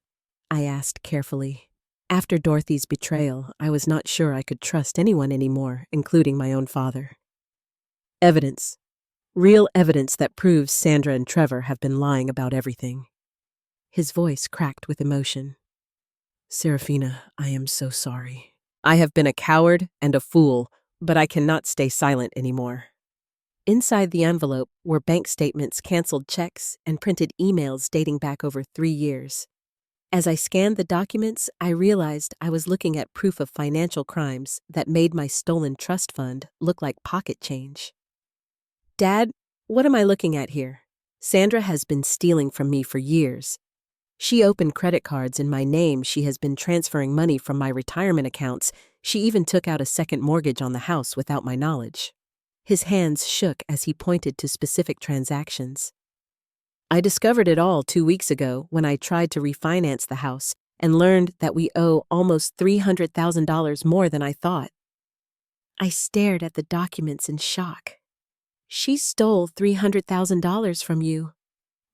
I asked carefully. After Dorothy's betrayal, I was not sure I could trust anyone anymore, including my own father. "Evidence. Real evidence that proves Sandra and Trevor have been lying about everything." His voice cracked with emotion. "Serafina, I am so sorry. I have been a coward and a fool, but I cannot stay silent anymore." Inside the envelope were bank statements, canceled checks, and printed emails dating back over 3 years. As I scanned the documents, I realized I was looking at proof of financial crimes that made my stolen trust fund look like pocket change. "Dad, what am I looking at here? Sandra has been stealing from me for years. She opened credit cards in my name. She has been transferring money from my retirement accounts. She even took out a second mortgage on the house without my knowledge." His hands shook as he pointed to specific transactions. "I discovered it all 2 weeks ago when I tried to refinance the house and learned that we owe almost $300,000 more than I thought." I stared at the documents in shock. "She stole $300,000 from you.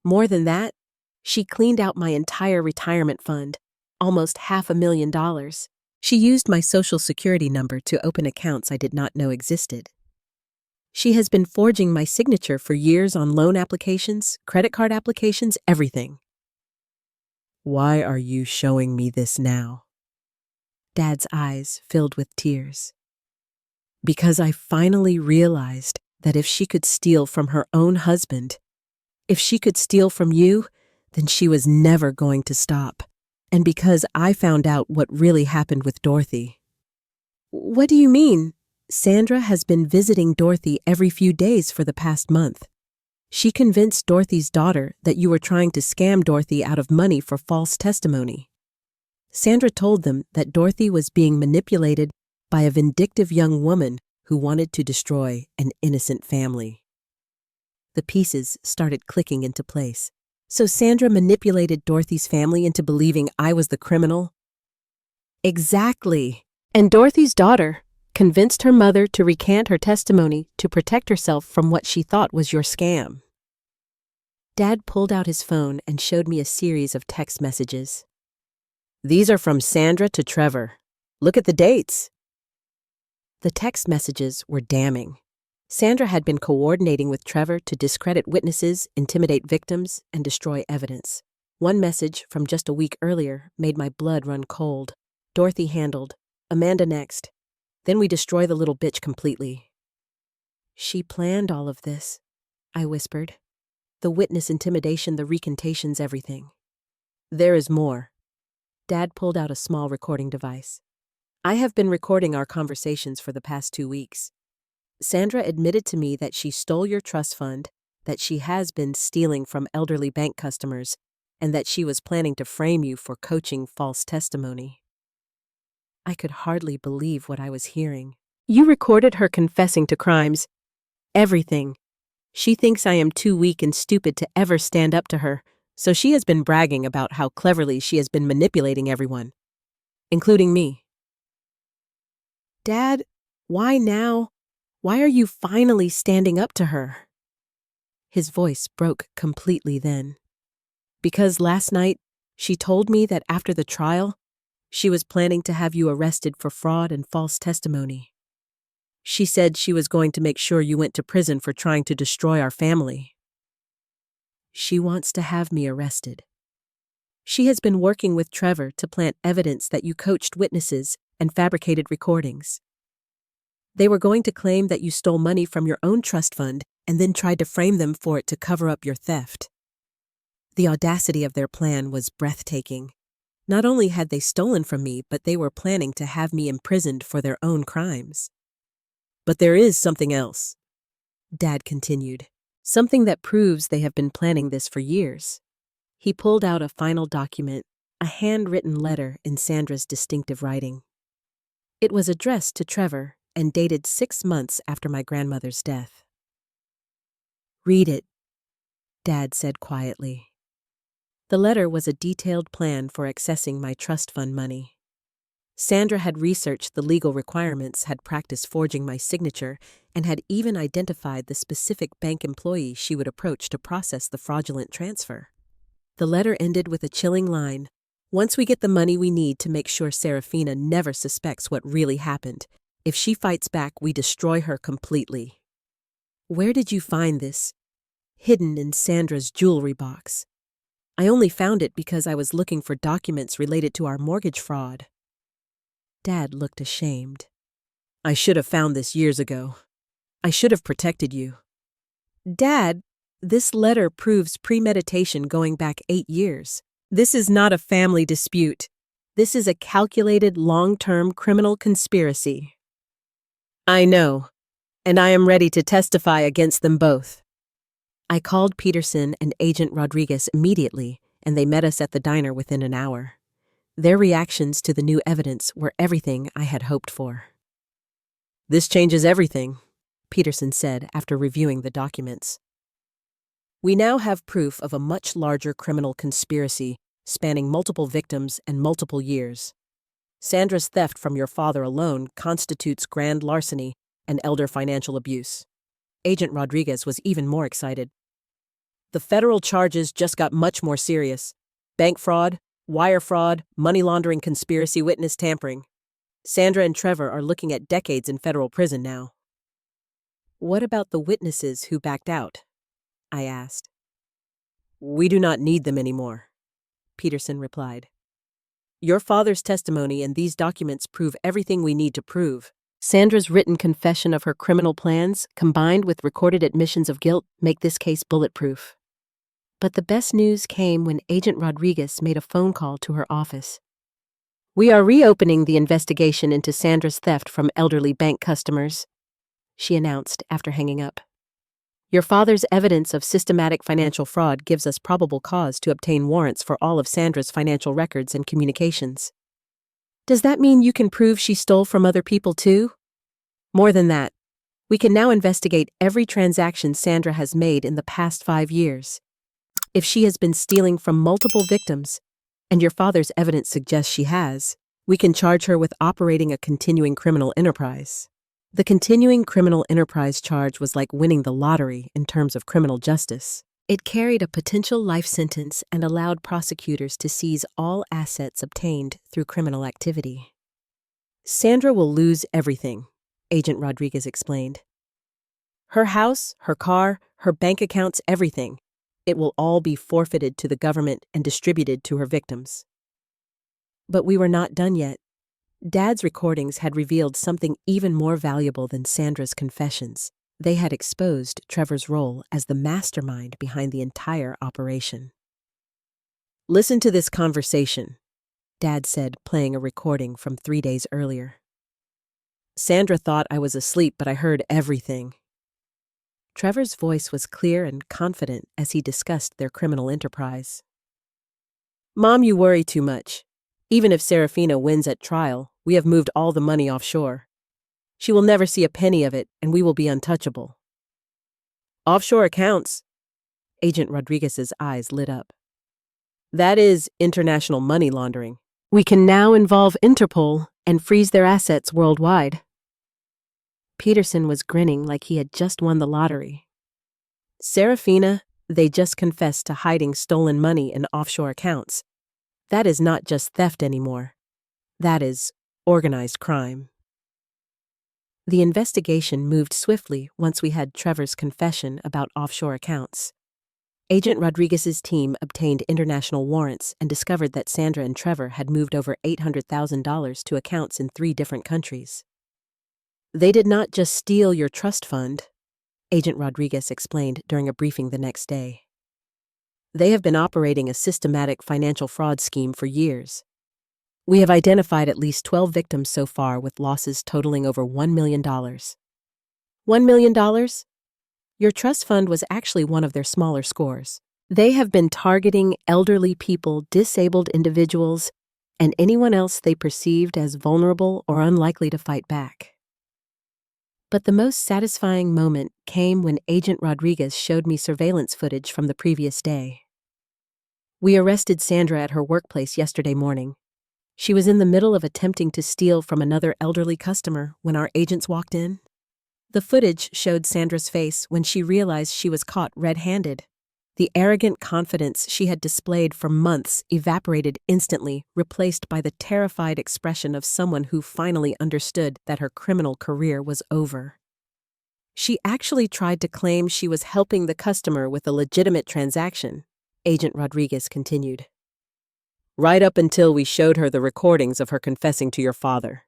More than that, she cleaned out my entire retirement fund, almost $500,000. She used my Social Security number to open accounts I did not know existed. She has been forging my signature for years on loan applications, credit card applications, everything." "Why are you showing me this now?" Dad's eyes filled with tears. "Because I finally realized that if she could steal from her own husband, if she could steal from you, then she was never going to stop. And because I found out what really happened with Dorothy." "What do you mean?" "Sandra has been visiting Dorothy every few days for the past month. She convinced Dorothy's daughter that you were trying to scam Dorothy out of money for false testimony. Sandra told them that Dorothy was being manipulated by a vindictive young woman who wanted to destroy an innocent family. The pieces started clicking into place. So Sandra manipulated Dorothy's family into believing I was the criminal? Exactly. And Dorothy's daughter convinced her mother to recant her testimony to protect herself from what she thought was your scam. Dad pulled out his phone and showed me a series of text messages. These are from Sandra to Trevor. Look at the dates. The text messages were damning. Sandra had been coordinating with Trevor to discredit witnesses, intimidate victims, and destroy evidence. One message from just a week earlier made my blood run cold. Dorothy handled. Amanda next. Then we destroy the little bitch completely. She planned all of this, I whispered. The witness intimidation, the recantations, everything. There is more. Dad pulled out a small recording device. I have been recording our conversations for the past 2 weeks. Sandra admitted to me that she stole your trust fund, that she has been stealing from elderly bank customers, and that she was planning to frame you for coaching false testimony. I could hardly believe what I was hearing. You recorded her confessing to crimes. Everything. She thinks I am too weak and stupid to ever stand up to her, so she has been bragging about how cleverly she has been manipulating everyone, including me. Dad, why now? Why are you finally standing up to her? His voice broke completely then. Because last night, she told me that after the trial, she was planning to have you arrested for fraud and false testimony. She said she was going to make sure you went to prison for trying to destroy our family. She wants to have me arrested. She has been working with Trevor to plant evidence that you coached witnesses and fabricated recordings. They were going to claim that you stole money from your own trust fund and then tried to frame them for it to cover up your theft. The audacity of their plan was breathtaking. Not only had they stolen from me, but they were planning to have me imprisoned for their own crimes. But there is something else, Dad continued. Something that proves they have been planning this for years. He pulled out a final document, a handwritten letter in Sandra's distinctive writing. It was addressed to Trevor and dated 6 months after my grandmother's death. Read it, Dad said quietly. The letter was a detailed plan for accessing my trust fund money. Sandra had researched the legal requirements, had practiced forging my signature, and had even identified the specific bank employee she would approach to process the fraudulent transfer. The letter ended with a chilling line. Once we get the money we need to make sure Serafina never suspects what really happened, if she fights back, we destroy her completely. Where did you find this? Hidden in Sandra's jewelry box. I only found it because I was looking for documents related to our mortgage fraud. Dad looked ashamed. I should have found this years ago. I should have protected you. Dad, this letter proves premeditation going back 8 years. This is not a family dispute. This is a calculated, long-term criminal conspiracy. I know, and I am ready to testify against them both. I called Peterson and Agent Rodriguez immediately, and they met us at the diner within an hour. Their reactions to the new evidence were everything I had hoped for. This changes everything, Peterson said after reviewing the documents. We now have proof of a much larger criminal conspiracy spanning multiple victims and multiple years. Sandra's theft from your father alone constitutes grand larceny and elder financial abuse. Agent Rodriguez was even more excited. The federal charges just got much more serious. Bank fraud, wire fraud, money laundering conspiracy, witness tampering. Sandra and Trevor are looking at decades in federal prison now. What about the witnesses who backed out? I asked. We do not need them anymore, Peterson replied. Your father's testimony and these documents prove everything we need to prove. Sandra's written confession of her criminal plans, combined with recorded admissions of guilt, make this case bulletproof. But the best news came when Agent Rodriguez made a phone call to her office. We are reopening the investigation into Sandra's theft from elderly bank customers, she announced after hanging up. Your father's evidence of systematic financial fraud gives us probable cause to obtain warrants for all of Sandra's financial records and communications. Does that mean you can prove she stole from other people too? More than that, we can now investigate every transaction Sandra has made in the past 5 years. If she has been stealing from multiple victims, and your father's evidence suggests she has, we can charge her with operating a continuing criminal enterprise. The continuing criminal enterprise charge was like winning the lottery in terms of criminal justice. It carried a potential life sentence and allowed prosecutors to seize all assets obtained through criminal activity. Sandra will lose everything, Agent Rodriguez explained. Her house, her car, her bank accounts, everything. It will all be forfeited to the government and distributed to her victims. But we were not done yet. Dad's recordings had revealed something even more valuable than Sandra's confessions. They had exposed Trevor's role as the mastermind behind the entire operation. Listen to this conversation, Dad said, playing a recording from 3 days earlier. Sandra thought I was asleep, but I heard everything. Trevor's voice was clear and confident as he discussed their criminal enterprise. Mom, you worry too much. Even if Serafina wins at trial, we have moved all the money offshore. She will never see a penny of it, and we will be untouchable. Offshore accounts? Agent Rodriguez's eyes lit up. That is international money laundering. We can now involve Interpol and freeze their assets worldwide. Peterson was grinning like he had just won the lottery. Serafina, they just confessed to hiding stolen money in offshore accounts. That is not just theft anymore. That is organized crime. The investigation moved swiftly once we had Trevor's confession about offshore accounts. Agent Rodriguez's team obtained international warrants and discovered that Sandra and Trevor had moved over $800,000 to accounts in 3 different countries. They did not just steal your trust fund, Agent Rodriguez explained during a briefing the next day. They have been operating a systematic financial fraud scheme for years. We have identified at least 12 victims so far with losses totaling over $1 million. $1 million? Your trust fund was actually one of their smaller scores. They have been targeting elderly people, disabled individuals, and anyone else they perceived as vulnerable or unlikely to fight back. But the most satisfying moment came when Agent Rodriguez showed me surveillance footage from the previous day. We arrested Sandra at her workplace yesterday morning. She was in the middle of attempting to steal from another elderly customer when our agents walked in. The footage showed Sandra's face when she realized she was caught red-handed. The arrogant confidence she had displayed for months evaporated instantly, replaced by the terrified expression of someone who finally understood that her criminal career was over. She actually tried to claim she was helping the customer with a legitimate transaction, Agent Rodriguez continued. Right up until we showed her the recordings of her confessing to your father.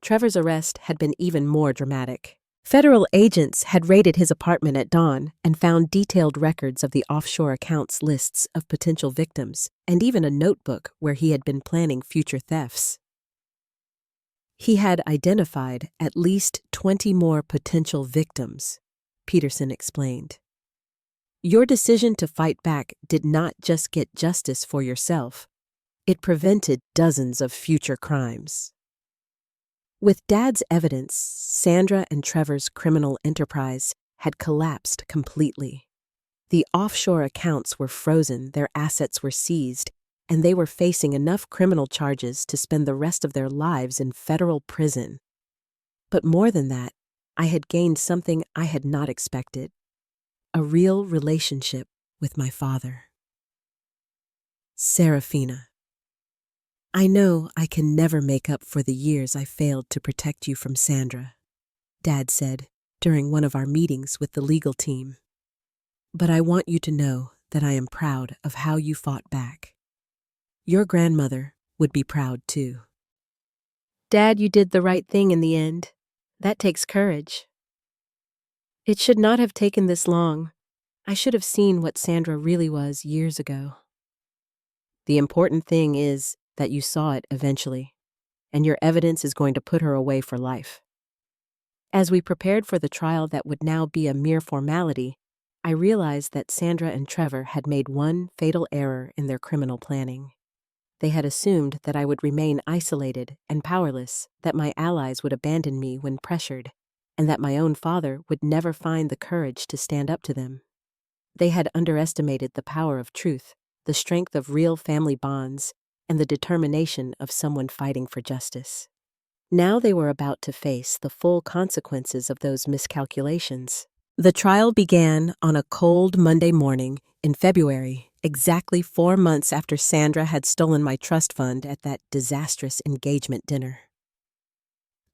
Trevor's arrest had been even more dramatic. Federal agents had raided his apartment at dawn and found detailed records of the offshore accounts lists of potential victims, and even a notebook where he had been planning future thefts. He had identified at least 20 more potential victims, Peterson explained. Your decision to fight back did not just get justice for yourself, it prevented dozens of future crimes. With Dad's evidence, Sandra and Trevor's criminal enterprise had collapsed completely. The offshore accounts were frozen, their assets were seized, and they were facing enough criminal charges to spend the rest of their lives in federal prison. But more than that, I had gained something I had not expected: a real relationship with my father. Serafina. I know I can never make up for the years I failed to protect you from Sandra, Dad said during one of our meetings with the legal team. But I want you to know that I am proud of how you fought back. Your grandmother would be proud too. Dad, you did the right thing in the end. That takes courage. It should not have taken this long. I should have seen what Sandra really was years ago. The important thing is that you saw it eventually, and your evidence is going to put her away for life. As we prepared for the trial that would now be a mere formality, I realized that Sandra and Trevor had made one fatal error in their criminal planning. They had assumed that I would remain isolated and powerless, that my allies would abandon me when pressured, and that my own father would never find the courage to stand up to them. They had underestimated the power of truth, the strength of real family bonds, and the determination of someone fighting for justice. Now they were about to face the full consequences of those miscalculations. The trial began on a cold Monday morning in February, exactly 4 months after Sandra had stolen my trust fund at that disastrous engagement dinner.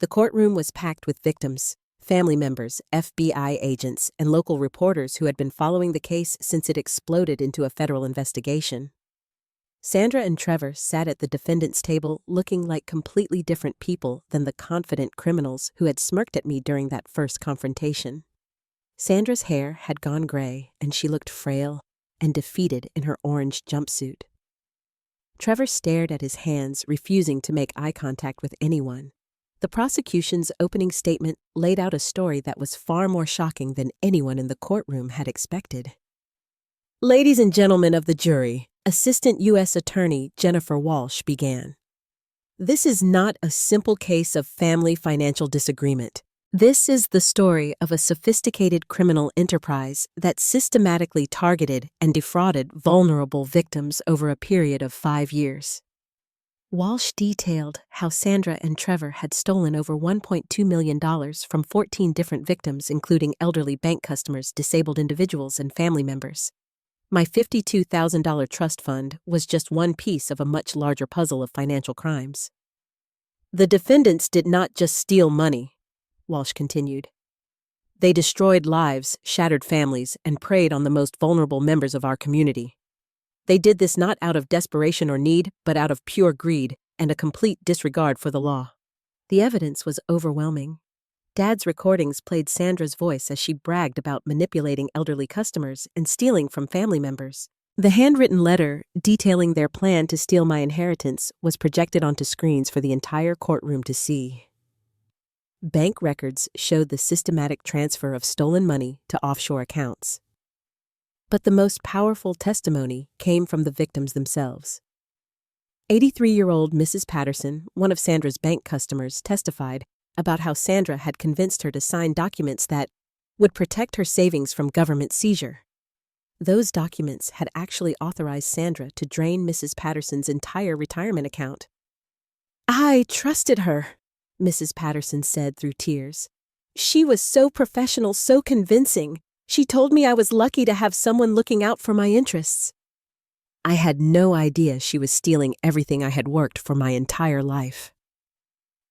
The courtroom was packed with victims, family members, FBI agents, and local reporters who had been following the case since it exploded into a federal investigation. Sandra and Trevor sat at the defendant's table looking like completely different people than the confident criminals who had smirked at me during that first confrontation. Sandra's hair had gone gray, and she looked frail and defeated in her orange jumpsuit. Trevor stared at his hands, refusing to make eye contact with anyone. The prosecution's opening statement laid out a story that was far more shocking than anyone in the courtroom had expected. "Ladies and gentlemen of the jury," Assistant U.S. Attorney Jennifer Walsh began. "This is not a simple case of family financial disagreement. This is the story of a sophisticated criminal enterprise that systematically targeted and defrauded vulnerable victims over a period of 5 years." Walsh detailed how Sandra and Trevor had stolen over $1.2 million from 14 different victims, including elderly bank customers, disabled individuals, and family members. My $52,000 trust fund was just one piece of a much larger puzzle of financial crimes. "The defendants did not just steal money," Walsh continued. "They destroyed lives, shattered families, and preyed on the most vulnerable members of our community. They did this not out of desperation or need, but out of pure greed and a complete disregard for the law." The evidence was overwhelming. Dad's recordings played Sandra's voice as she bragged about manipulating elderly customers and stealing from family members. The handwritten letter detailing their plan to steal my inheritance was projected onto screens for the entire courtroom to see. Bank records showed the systematic transfer of stolen money to offshore accounts. But the most powerful testimony came from the victims themselves. 83-year-old Mrs. Patterson, one of Sandra's bank customers, testified about how Sandra had convinced her to sign documents that would protect her savings from government seizure. Those documents had actually authorized Sandra to drain Mrs. Patterson's entire retirement account. "I trusted her," Mrs. Patterson said through tears. "She was so professional, so convincing. She told me I was lucky to have someone looking out for my interests. I had no idea she was stealing everything I had worked for my entire life."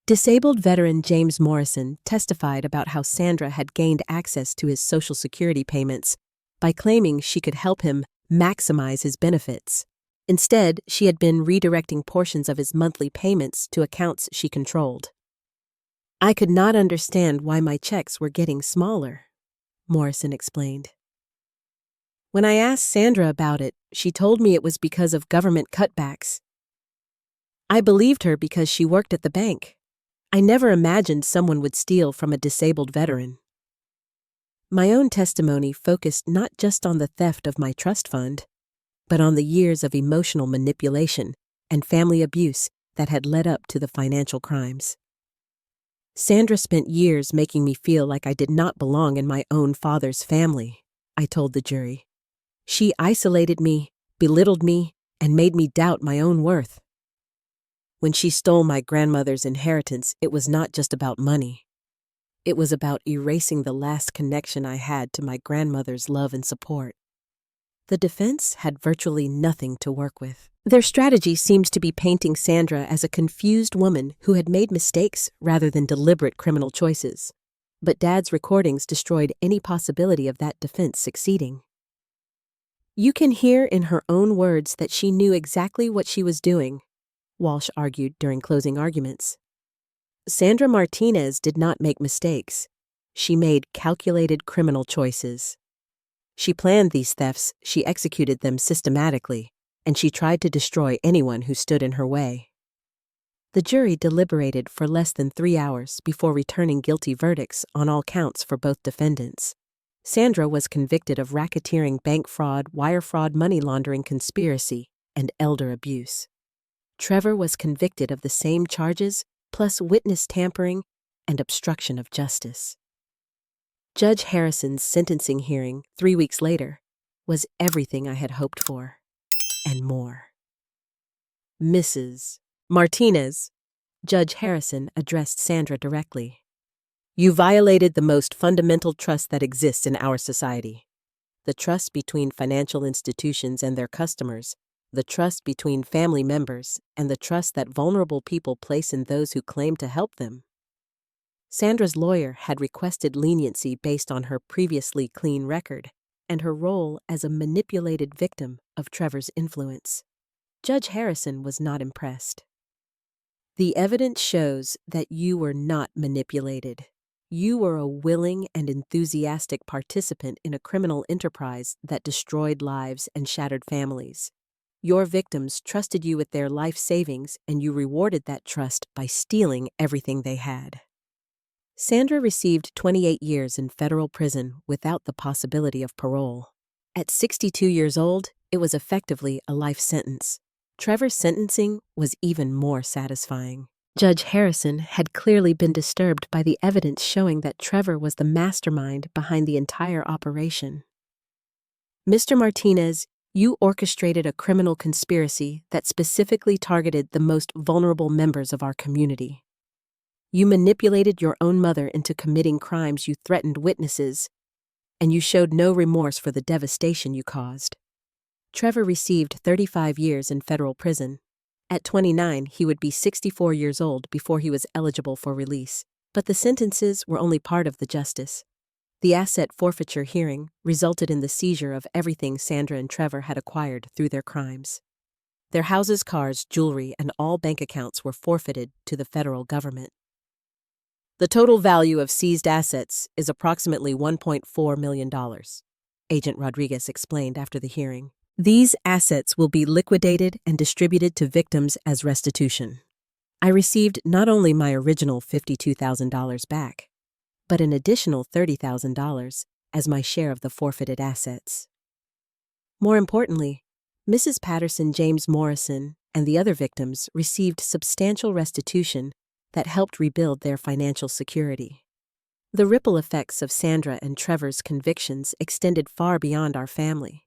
Disabled veteran James Morrison testified about how Sandra had gained access to his Social Security payments by claiming she could help him maximize his benefits. Instead, she had been redirecting portions of his monthly payments to accounts she controlled. "I could not understand why my checks were getting smaller," Morrison explained. "When I asked Sandra about it, she told me it was because of government cutbacks. I believed her because she worked at the bank. I never imagined someone would steal from a disabled veteran." My own testimony focused not just on the theft of my trust fund, but on the years of emotional manipulation and family abuse that had led up to the financial crimes. "Sandra spent years making me feel like I did not belong in my own father's family," I told the jury. "She isolated me, belittled me, and made me doubt my own worth. When she stole my grandmother's inheritance, it was not just about money. It was about erasing the last connection I had to my grandmother's love and support." The defense had virtually nothing to work with. Their strategy seems to be painting Sandra as a confused woman who had made mistakes rather than deliberate criminal choices. But Dad's recordings destroyed any possibility of that defense succeeding. "You can hear in her own words that she knew exactly what she was doing," Walsh argued during closing arguments. "Sandra Martinez did not make mistakes. She made calculated criminal choices. She planned these thefts, she executed them systematically, and she tried to destroy anyone who stood in her way." The jury deliberated for less than 3 hours before returning guilty verdicts on all counts for both defendants. Sandra was convicted of racketeering, bank fraud, wire fraud, money laundering, conspiracy, and elder abuse. Trevor was convicted of the same charges, plus witness tampering and obstruction of justice. Judge Harrison's sentencing hearing 3 weeks later was everything I had hoped for, and more. Mrs. Martinez, Judge Harrison addressed Sandra directly. You violated the most fundamental trust that exists in our society. The trust between financial institutions and their customers, the trust between family members, and the trust that vulnerable people place in those who claim to help them. Sandra's lawyer had requested leniency based on her previously clean record and her role as a manipulated victim of Trevor's influence. Judge Harrison was not impressed. The evidence shows that you were not manipulated. You were a willing and enthusiastic participant in a criminal enterprise that destroyed lives and shattered families. Your victims trusted you with their life savings, and you rewarded that trust by stealing everything they had. Sandra received 28 years in federal prison without the possibility of parole. At 62 years old, it was effectively a life sentence. Trevor's sentencing was even more satisfying. Judge Harrison had clearly been disturbed by the evidence showing that Trevor was the mastermind behind the entire operation. Mr. Martinez, you orchestrated a criminal conspiracy that specifically targeted the most vulnerable members of our community. You manipulated your own mother into committing crimes, you threatened witnesses, and you showed no remorse for the devastation you caused. Trevor received 35 years in federal prison. At 29, he would be 64 years old before he was eligible for release. But the sentences were only part of the justice. The asset forfeiture hearing resulted in the seizure of everything Sandra and Trevor had acquired through their crimes. Their houses, cars, jewelry, and all bank accounts were forfeited to the federal government. The total value of seized assets is approximately $1.4 million, Agent Rodriguez explained after the hearing. These assets will be liquidated and distributed to victims as restitution. I received not only my original $52,000 back, but an additional $30,000 as my share of the forfeited assets. More importantly, Mrs. Patterson, James Morrison, and the other victims received substantial restitution that helped rebuild their financial security. The ripple effects of Sandra and Trevor's convictions extended far beyond our family.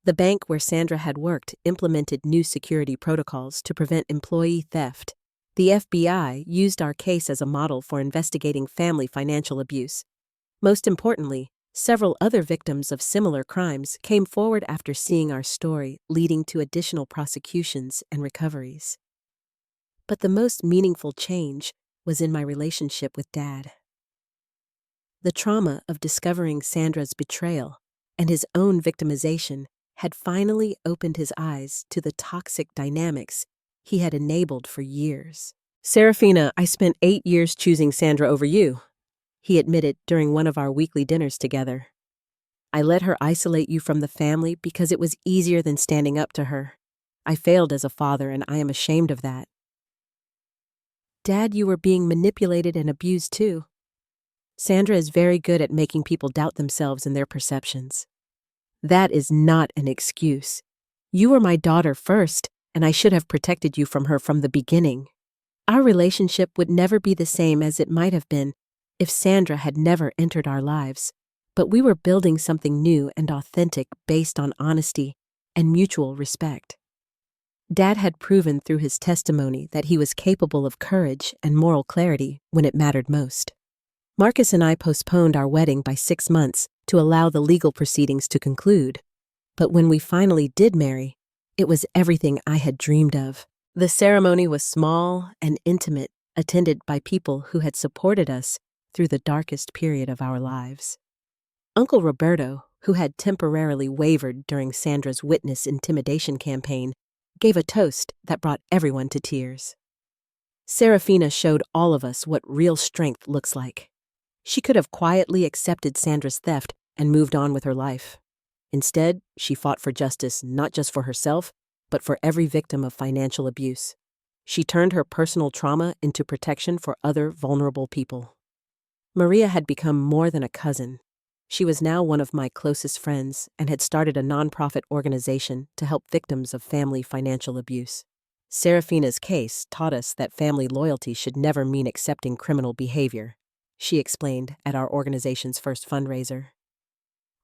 The bank where Sandra had worked implemented new security protocols to prevent employee theft. The FBI used our case as a model for investigating family financial abuse. Most importantly, several other victims of similar crimes came forward after seeing our story, leading to additional prosecutions and recoveries. But the most meaningful change was in my relationship with Dad. The trauma of discovering Sandra's betrayal and his own victimization had finally opened his eyes to the toxic dynamics he had enabled for years. Serafina, I spent 8 years choosing Sandra over you, he admitted during one of our weekly dinners together. I let her isolate you from the family because it was easier than standing up to her. I failed as a father, and I am ashamed of that. Dad, you were being manipulated and abused too. Sandra is very good at making people doubt themselves and their perceptions. That is not an excuse. You were my daughter first, and I should have protected you from her from the beginning. Our relationship would never be the same as it might have been if Sandra had never entered our lives, but we were building something new and authentic based on honesty and mutual respect. Dad had proven through his testimony that he was capable of courage and moral clarity when it mattered most. Marcus and I postponed our wedding by 6 months to allow the legal proceedings to conclude, but when we finally did marry, it was everything I had dreamed of. The ceremony was small and intimate, attended by people who had supported us through the darkest period of our lives. Uncle Roberto, who had temporarily wavered during Sandra's witness intimidation campaign, gave a toast that brought everyone to tears. Serafina showed all of us what real strength looks like. She could have quietly accepted Sandra's theft and moved on with her life. Instead, she fought for justice not just for herself, but for every victim of financial abuse. She turned her personal trauma into protection for other vulnerable people. Maria had become more than a cousin. She was now one of my closest friends and had started a nonprofit organization to help victims of family financial abuse. Serafina's case taught us that family loyalty should never mean accepting criminal behavior, she explained at our organization's first fundraiser.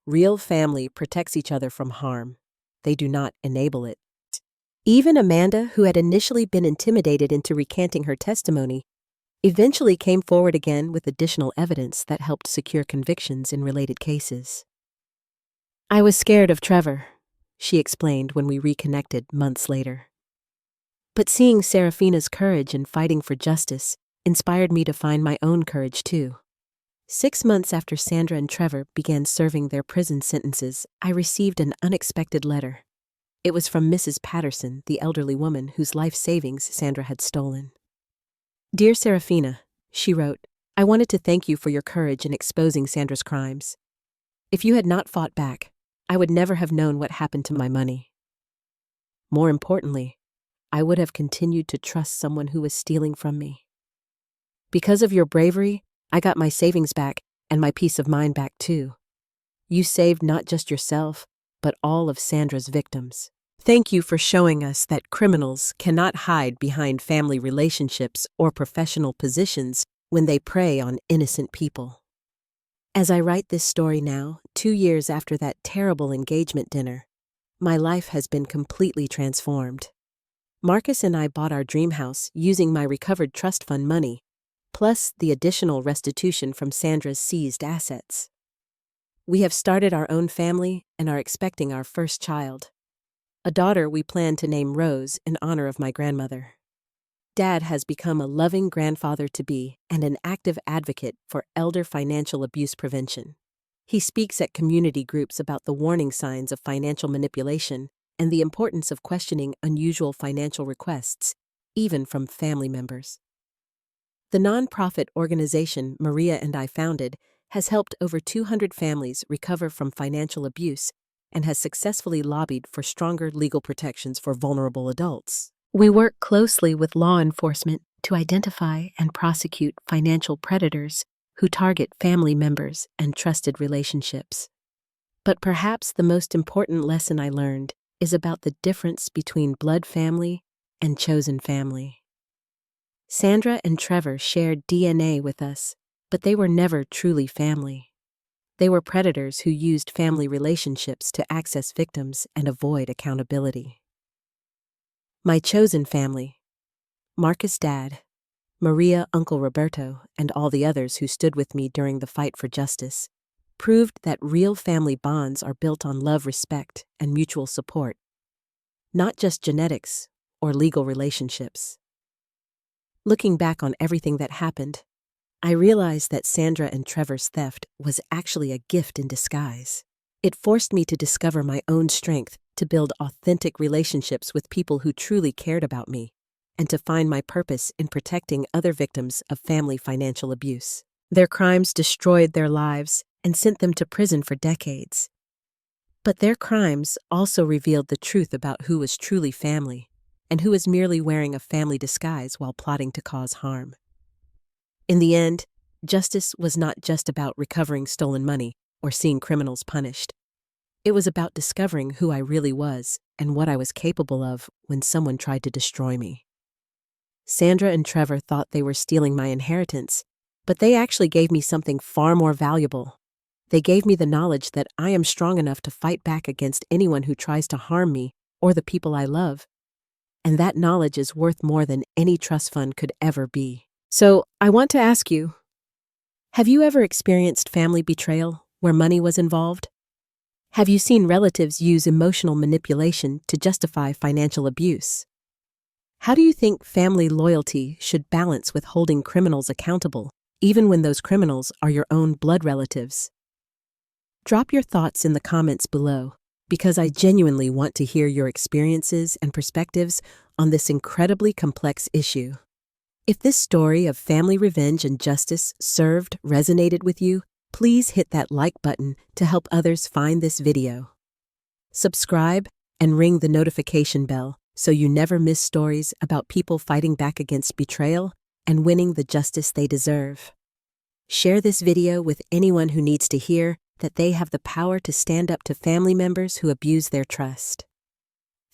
Real family protects each other from harm. They do not enable it. Even Amanda, who had initially been intimidated into recanting her testimony, eventually came forward again with additional evidence that helped secure convictions in related cases. I was scared of Trevor, she explained when we reconnected months later. But seeing Serafina's courage in fighting for justice inspired me to find my own courage too. 6 months after Sandra and Trevor began serving their prison sentences, I received an unexpected letter. It was from Mrs. Patterson, the elderly woman whose life savings Sandra had stolen. Dear Serafina, she wrote, I wanted to thank you for your courage in exposing Sandra's crimes. If you had not fought back, I would never have known what happened to my money. More importantly, I would have continued to trust someone who was stealing from me. Because of your bravery, I got my savings back and my peace of mind back too. You saved not just yourself, but all of Sandra's victims. Thank you for showing us that criminals cannot hide behind family relationships or professional positions when they prey on innocent people. As I write this story now, 2 years after that terrible engagement dinner, my life has been completely transformed. Marcus and I bought our dream house using my recovered trust fund money, plus the additional restitution from Sandra's seized assets. We have started our own family and are expecting our first child, a daughter we plan to name Rose in honor of my grandmother. Dad has become a loving grandfather-to-be and an active advocate for elder financial abuse prevention. He speaks at community groups about the warning signs of financial manipulation and the importance of questioning unusual financial requests, even from family members. The nonprofit organization Maria and I founded has helped over 200 families recover from financial abuse and has successfully lobbied for stronger legal protections for vulnerable adults. We work closely with law enforcement to identify and prosecute financial predators who target family members and trusted relationships. But perhaps the most important lesson I learned is about the difference between blood family and chosen family. Sandra and Trevor shared DNA with us, but they were never truly family. They were predators who used family relationships to access victims and avoid accountability. My chosen family, Marcus' dad, Maria, Uncle Roberto, and all the others who stood with me during the fight for justice, proved that real family bonds are built on love, respect, and mutual support, not just genetics or legal relationships. Looking back on everything that happened, I realized that Sandra and Trevor's theft was actually a gift in disguise. It forced me to discover my own strength to build authentic relationships with people who truly cared about me, and to find my purpose in protecting other victims of family financial abuse. Their crimes destroyed their lives and sent them to prison for decades. But their crimes also revealed the truth about who was truly family and who was merely wearing a family disguise while plotting to cause harm. In the end, justice was not just about recovering stolen money or seeing criminals punished. It was about discovering who I really was and what I was capable of when someone tried to destroy me. Sandra and Trevor thought they were stealing my inheritance, but they actually gave me something far more valuable. They gave me the knowledge that I am strong enough to fight back against anyone who tries to harm me or the people I love. And that knowledge is worth more than any trust fund could ever be. So, I want to ask you, have you ever experienced family betrayal where money was involved? Have you seen relatives use emotional manipulation to justify financial abuse? How do you think family loyalty should balance with holding criminals accountable, even when those criminals are your own blood relatives? Drop your thoughts in the comments below, because I genuinely want to hear your experiences and perspectives on this incredibly complex issue. If this story of family revenge and justice resonated with you, please hit that like button to help others find this video. Subscribe and ring the notification bell so you never miss stories about people fighting back against betrayal and winning the justice they deserve. Share this video with anyone who needs to hear that they have the power to stand up to family members who abuse their trust.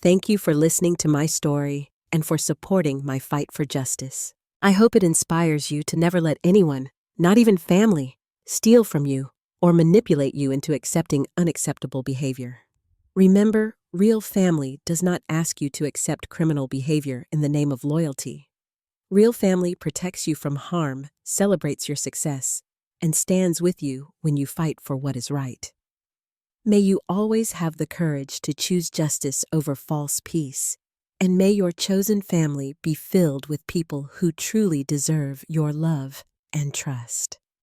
Thank you for listening to my story and for supporting my fight for justice. I hope it inspires you to never let anyone, not even family, steal from you or manipulate you into accepting unacceptable behavior. Remember, real family does not ask you to accept criminal behavior in the name of loyalty. Real family protects you from harm, celebrates your success, and stands with you when you fight for what is right. May you always have the courage to choose justice over false peace, and may your chosen family be filled with people who truly deserve your love and trust.